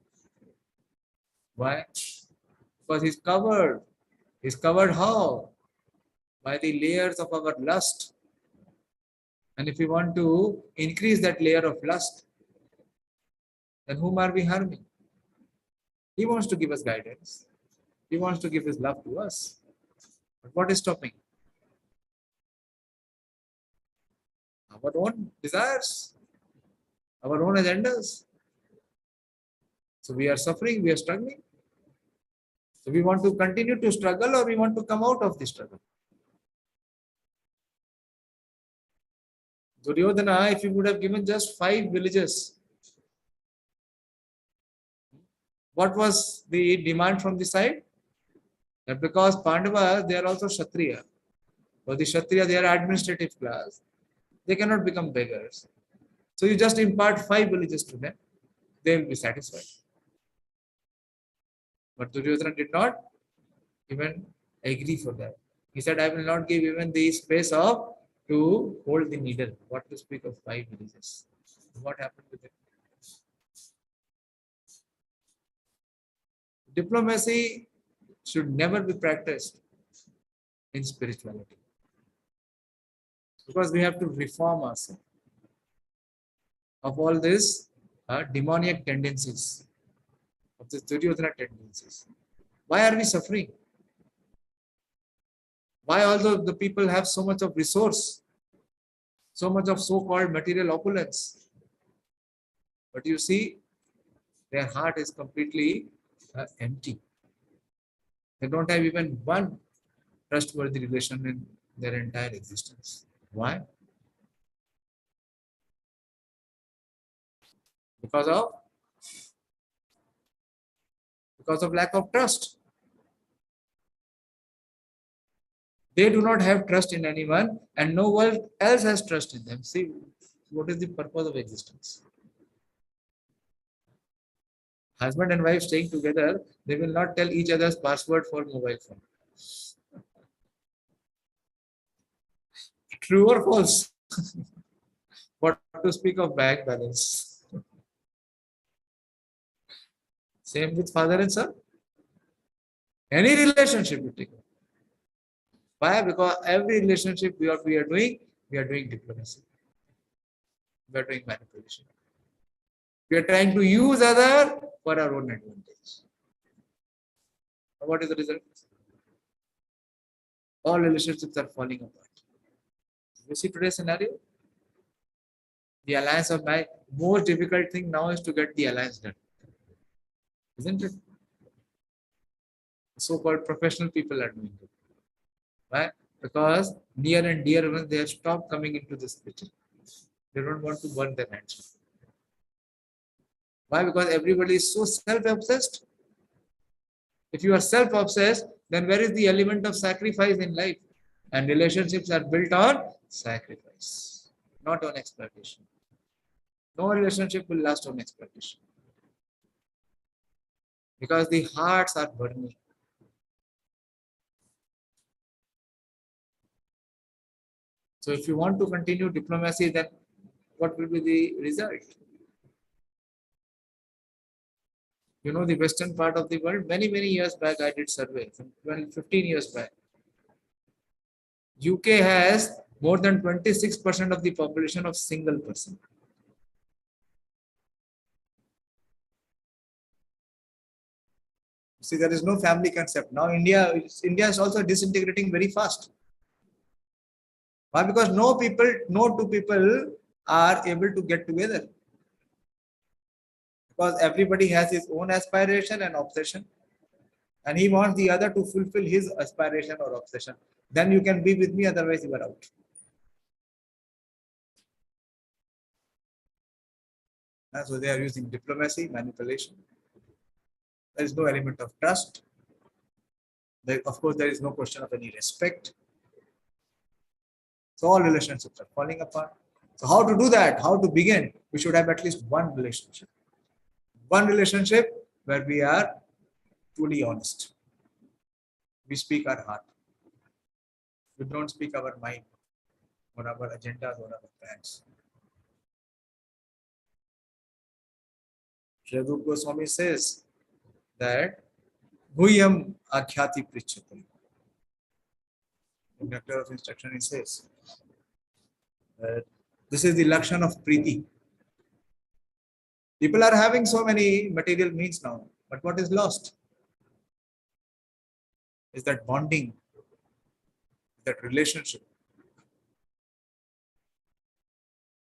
Why? Because he's covered. He's covered how? By the layers of our lust. And if we want to increase that layer of lust, then whom are we harming? He wants to give us guidance. He wants to give his love to us. But what is stopping? Our own desires, our own agendas. So we are suffering, we are struggling. So we want to continue to struggle or we want to come out of the struggle. Duryodhana, if he would have given just 5 villages, what was the demand from the side? That because Pandavas, they are also Kshatriya. For the Kshatriya, they are administrative class. They cannot become beggars. So you just impart 5 villages to them, they will be satisfied. But Duryodhana did not even agree for that. He said, I will not give even the space of to hold the needle. What to speak of 5 villages? What happened with it? Diplomacy should never be practiced in spirituality. Because we have to reform ourselves of all these demoniac tendencies, of the Duryodhana tendencies. Why are we suffering? Why, although the people have so much of resource, so much of so-called material opulence, but you see, their heart is completely empty. They don't have even one trustworthy relation in their entire existence. Why? Because of lack of trust. They do not have trust in anyone, and no one else has trust in them. See, what is the purpose of existence? Husband and wife staying together, they will not tell each other's password for mobile phone. True or false? What to speak of bank balance? Same with father and son. Any relationship you take. Why? Because every relationship we are doing diplomacy. We are doing manipulation. We are trying to use other for our own advantage. What is the result? All relationships are falling apart. You see today's scenario? The alliance of marriage, most difficult thing now is to get the alliance done. Isn't it? So-called professional people are doing it. Why? Because near and dear ones, they have stopped coming into this picture. They don't want to burn their hands. Why? Because everybody is so self-obsessed. If you are self-obsessed, then where is the element of sacrifice in life? And relationships are built on sacrifice, not on exploitation. No relationship will last on exploitation. Because the hearts are burning. So if you want to continue diplomacy, then what will be the result? You know, the western part of the world, many years back, I did survey, 12, 15 years back. UK has more than 26% of the population of single person. See, there is no family concept. Now India is also disintegrating very fast. Why? Because no two people are able to get together. Because everybody has his own aspiration and obsession. And he wants the other to fulfill his aspiration or obsession. Then you can be with me, otherwise you are out. And so they are using diplomacy, manipulation. There is no element of trust. Of course, there is no question of any respect. So all relationships are falling apart. So how to do that? How to begin? We should have at least one relationship. One relationship where we are truly honest. We speak our heart. We don't speak our mind or our agendas or our plans. Sri Rupa Goswami says that Bhuyam Akhyati Prichati. In Nectar of Instruction, he says that this is the Lakshan of Preeti. People are having so many material means now, but what is lost is that bonding, that relationship.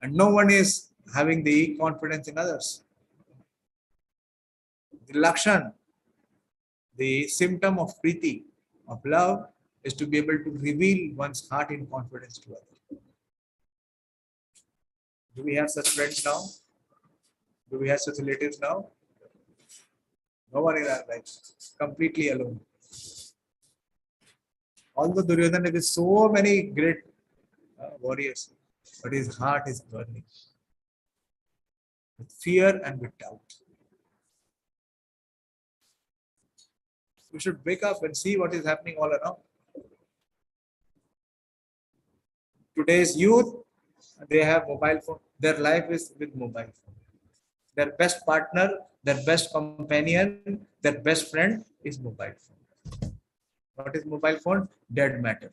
And no one is having the confidence in others. The Lakshan, the symptom of Preeti, of love, is to be able to reveal one's heart in confidence to others. Do we have such friends now? Do we have such relatives now? No one in our lives. Completely alone. Although Duryodhana has so many great warriors, but his heart is burning with fear and with doubt. We should wake up and see what is happening all around. Today's youth, they have mobile phone. Their life is with mobile phone. Their best partner, their best companion, their best friend is mobile phone. What is mobile phone? Dead matter.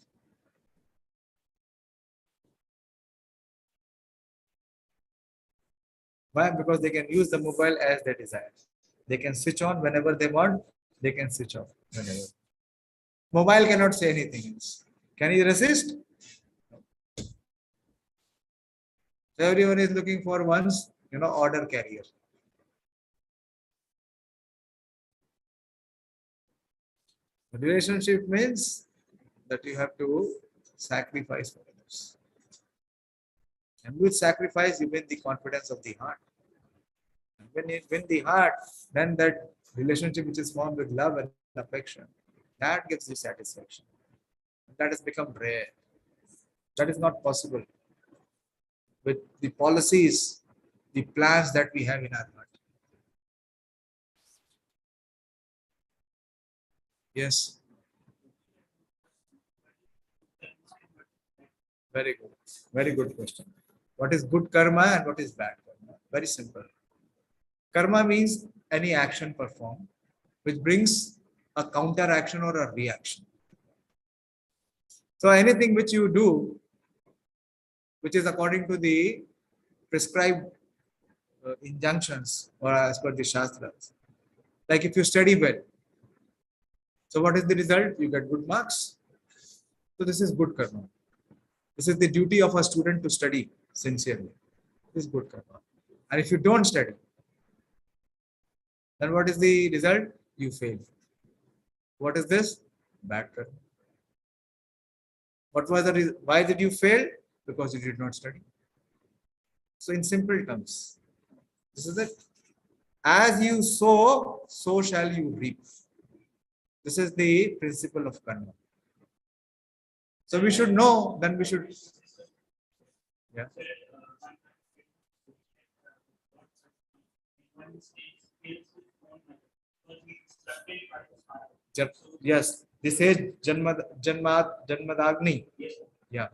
Why? Because they can use the mobile as they desire. They can switch on whenever they want. They can switch off whenever. Mobile cannot say anything else. Can he resist? Everyone is looking for one's, order carrier. Relationship means that you have to sacrifice for others. And with sacrifice, you win the confidence of the heart. And when you win the heart, then that relationship which is formed with love and affection, that gives you satisfaction. And that has become rare. That is not possible with the policies, the plans that we have in our heart. Yes. Very good. Very good question. What is good karma and what is bad karma? Very simple. Karma means any action performed which brings a counter action or a reaction. So anything which you do, which is according to the prescribed injunctions or as per the Shastras. Like if you study well, so what is the result? You get good marks. So this is good karma. This is the duty of a student to study sincerely. This is good karma. And if you don't study, then what is the result? You fail. What is this? Bad karma. What was the reason? Why did you fail? Because you did not study. So in simple terms, this is it. As you sow, so shall you reap. This is the principle of karma. So we should know, then we should. Yeah. Yes, this is Janmadagni. Yeah.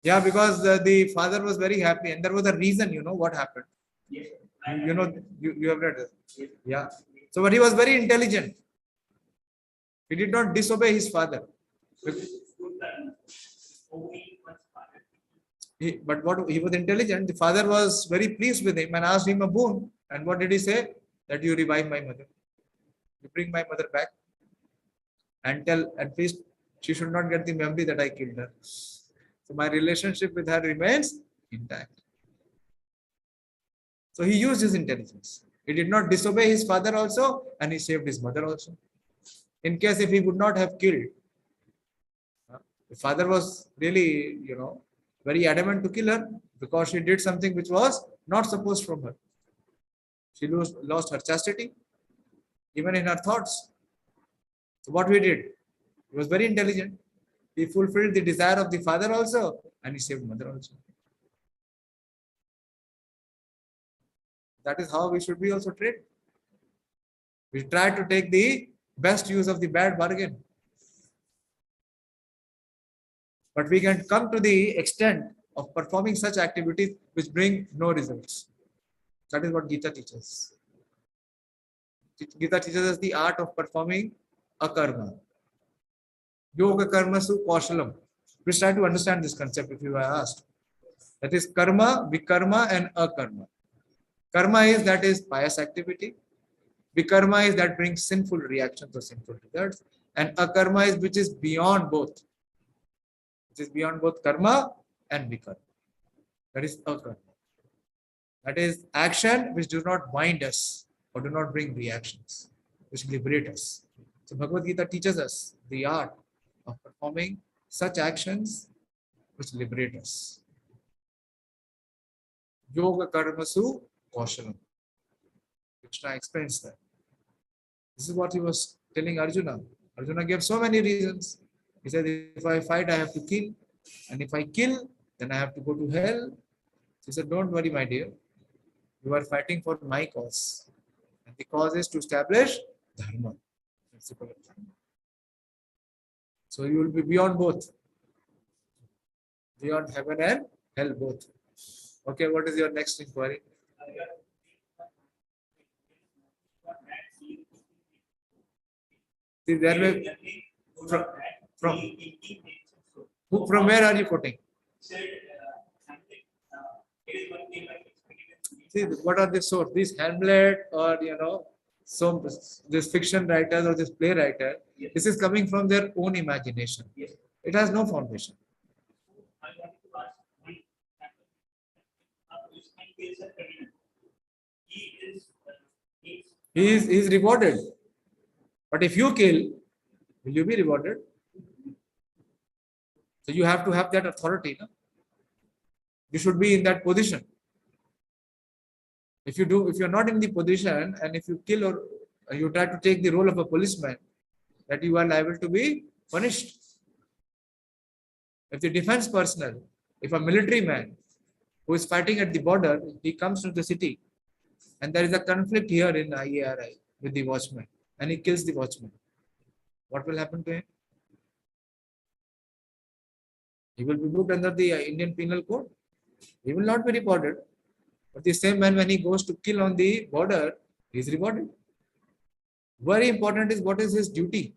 Yeah, because the father was very happy, and there was a reason. You know what happened. You know, you have read it. Yeah. So, but he was very intelligent. He did not disobey his father. But what he was intelligent. The father was very pleased with him and asked him a boon. And what did he say? That you revive my mother. You bring my mother back and tell at least she should not get the memory that I killed her. So my relationship with her remains intact. So he used his intelligence. He did not disobey his father also, and he saved his mother also. In case if he would not have killed, the father was really, very adamant to kill her because she did something which was not supposed from her. She lost her chastity, even in her thoughts. So what he did, he was very intelligent. He fulfilled the desire of the father also, and he saved mother also. That is how we should be also trained. We try to take the best use of the bad bargain. But we can come to the extent of performing such activities which bring no results. That is what Gita teaches. Gita teaches us the art of performing akarma. Yoga karma su kaushalam. Please try to understand this concept if you are asked. That is karma, vikarma and akarma. Karma is pious activity. Vikarma is that brings sinful reactions or sinful results. And akarma is which is beyond both. Which is beyond both karma and vikarma. That is akarma. That is action which does not bind us or do not bring reactions, which liberate us. So Bhagavad-Gita teaches us the art of performing such actions which liberate us. Yoga karmasu kaushalam. Krishna explains that. This is what he was telling Arjuna. Arjuna gave so many reasons. He said, if I fight, I have to kill. And if I kill, then I have to go to hell. He said, don't worry, my dear. You are fighting for my cause. And the cause is to establish dharma. Principle of dharma. So you will be beyond both. Beyond heaven and hell both. Okay, what is your next inquiry? See, there may, from where are you quoting? See, what are the source? This Hamlet or some this fiction writers or this playwriter. Yes. This is coming from their own imagination. Yes. It has no foundation. He is rewarded. But if you kill, will you be rewarded? So you have to have that authority. No? You should be in that position. If you're not in the position and if you kill or you try to take the role of a policeman, that you are liable to be punished. If the defense personnel, if a military man who is fighting at the border, he comes to the city and there is a conflict here in IARI with the watchman and he kills the watchman, what will happen to him? He will be put under the Indian Penal Code. He will not be rewarded. But the same man, when he goes to kill on the border, he is rewarded. Very important is what is his duty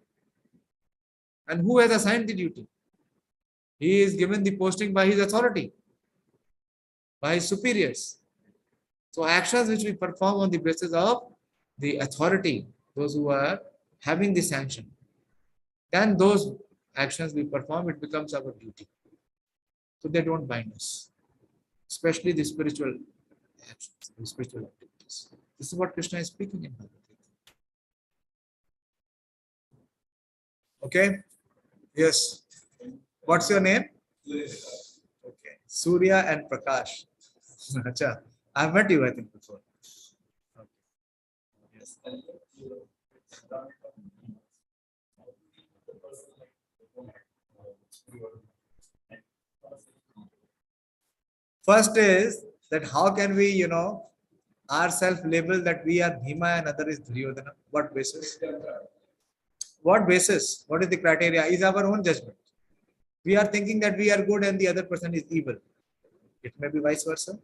and who has assigned the duty. He is given the posting by his authority, by his superiors. So actions which we perform on the basis of the authority, those who are having the sanction, then those actions we perform, it becomes our duty. So they don't bind us, especially the spiritual actions, the spiritual activities. This is what Krishna is speaking in Bhagavad Gita. Okay? Yes. What's your name? Okay. Surya and Prakash. Acha. I've met you, I think, before. Okay. Yes. First is that how can we, ourselves label that we are Bhima and other is Duryodhana? What basis? What basis? What is the criteria? Is our own judgment. We are thinking that we are good and the other person is evil. It may be vice versa.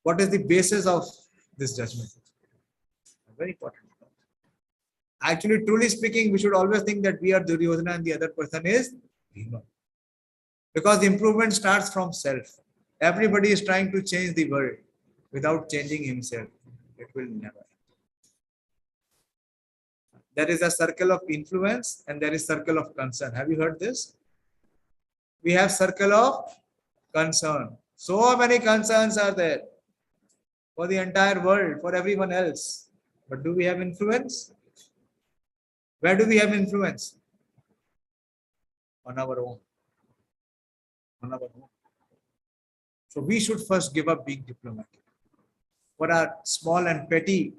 What is the basis of this judgment? Very important. Actually, truly speaking, we should always think that we are Duryodhana and the other person is Bhima. Because the improvement starts from self. Everybody is trying to change the world without changing himself. It will never. There is a circle of influence and there is circle of concern. Have you heard this? We have circle of concern. So many concerns are there for the entire world, for everyone else. But do we have influence? Where do we have influence? On our own. On our own. So we should first give up being diplomatic. For our small and petty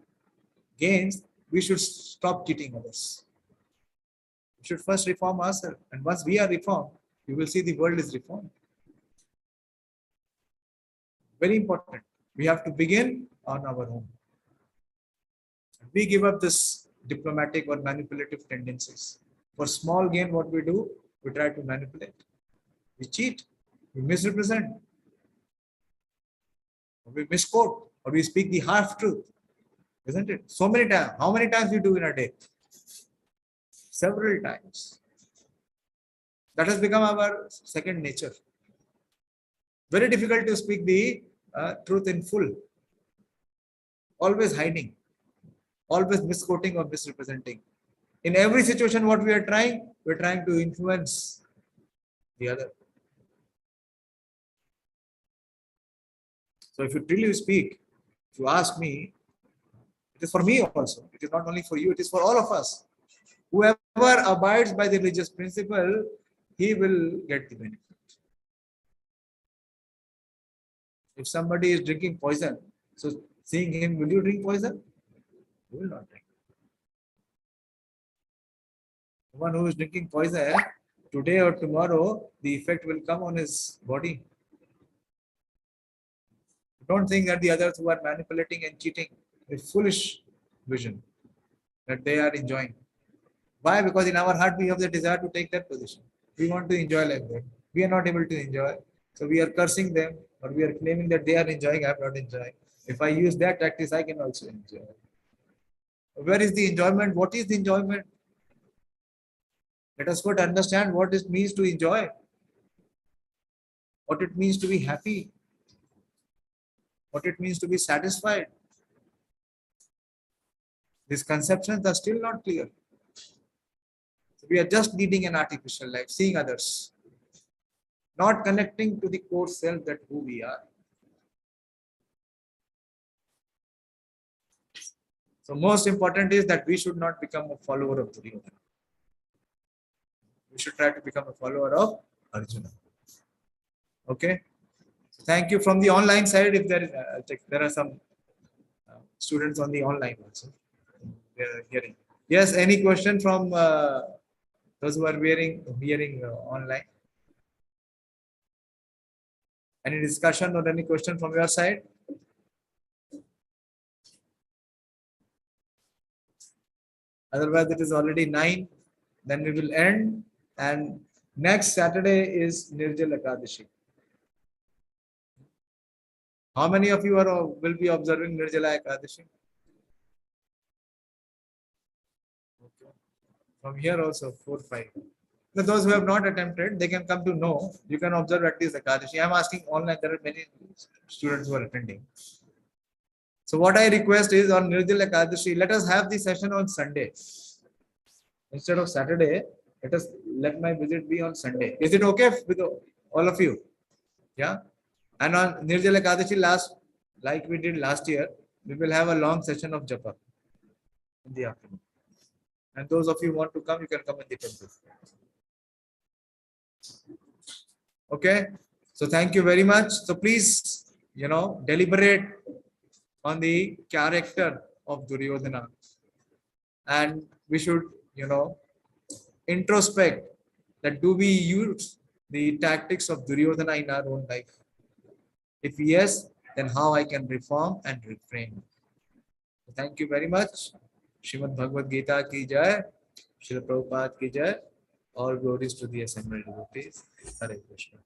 gains, we should stop cheating others. We should first reform ourselves. And once we are reformed, you will see the world is reformed. Very important. We have to begin on our own. We give up this diplomatic or manipulative tendencies. For small gain, what we do, we try to manipulate. We cheat. We misrepresent. Or we misquote. Or we speak the half truth. Isn't it? So many times. How many times we do in a day? Several times. That has become our second nature. Very difficult to speak the truth in full. Always hiding. Always misquoting or misrepresenting. In every situation, what we are trying? We're trying to influence the other. So if you really speak, if you ask me, it is for me also. It is not only for you, it is for all of us. Whoever abides by the religious principle, he will get the benefit. If somebody is drinking poison, so seeing him, will you drink poison? You will not drink. The one who is drinking poison, today or tomorrow, the effect will come on his body. Don't think that the others who are manipulating and cheating is foolish vision that they are enjoying. Why? Because in our heart we have the desire to take that position. We want to enjoy like that. We are not able to enjoy. So we are cursing them or we are claiming that they are enjoying, I am not enjoying. If I use that tactics, I can also enjoy. Where is the enjoyment? What is the enjoyment? Let us first understand what it means to enjoy. What it means to be happy. What it means to be satisfied. These conceptions are still not clear. So we are just leading an artificial life, seeing others, not connecting to the core self that who we are. So most important is that we should not become a follower of Duryodhana. We should try to become a follower of Arjuna. Okay. Thank you. From the online side, if there is, there are some students on the online also. They are hearing. Yes. Any question from those who are hearing online? Any discussion or any question from your side? Otherwise, it is already 9. Then we will end. And next Saturday is Nirjala Ekadashi. How many of you will be observing Nirjala Ekadashi? Okay. From here also 4, 5. So those who have not attempted, they can come to know. You can observe at least Ekadashi. I am asking online. There are many students who are attending. So what I request is on Nirjala Ekadashi, let us have the session on Sunday. Instead of Saturday, let my visit be on Sunday. Is it okay with all of you? Yeah. And on Nirjala Ekadashi like we did last year, we will have a long session of japa in the afternoon. And those of you who want to come, you can come in the temple. Okay. So thank you very much. So please, deliberate on the character of Duryodhana. And we should, introspect that do we use the tactics of Duryodhana in our own life? If yes, then how I can reform and refrain. Thank you very much. Srimad Bhagavad-Gita ki jai, Srila Prabhupada ki jai. All glories to the assembled devotees. Hare Krishna.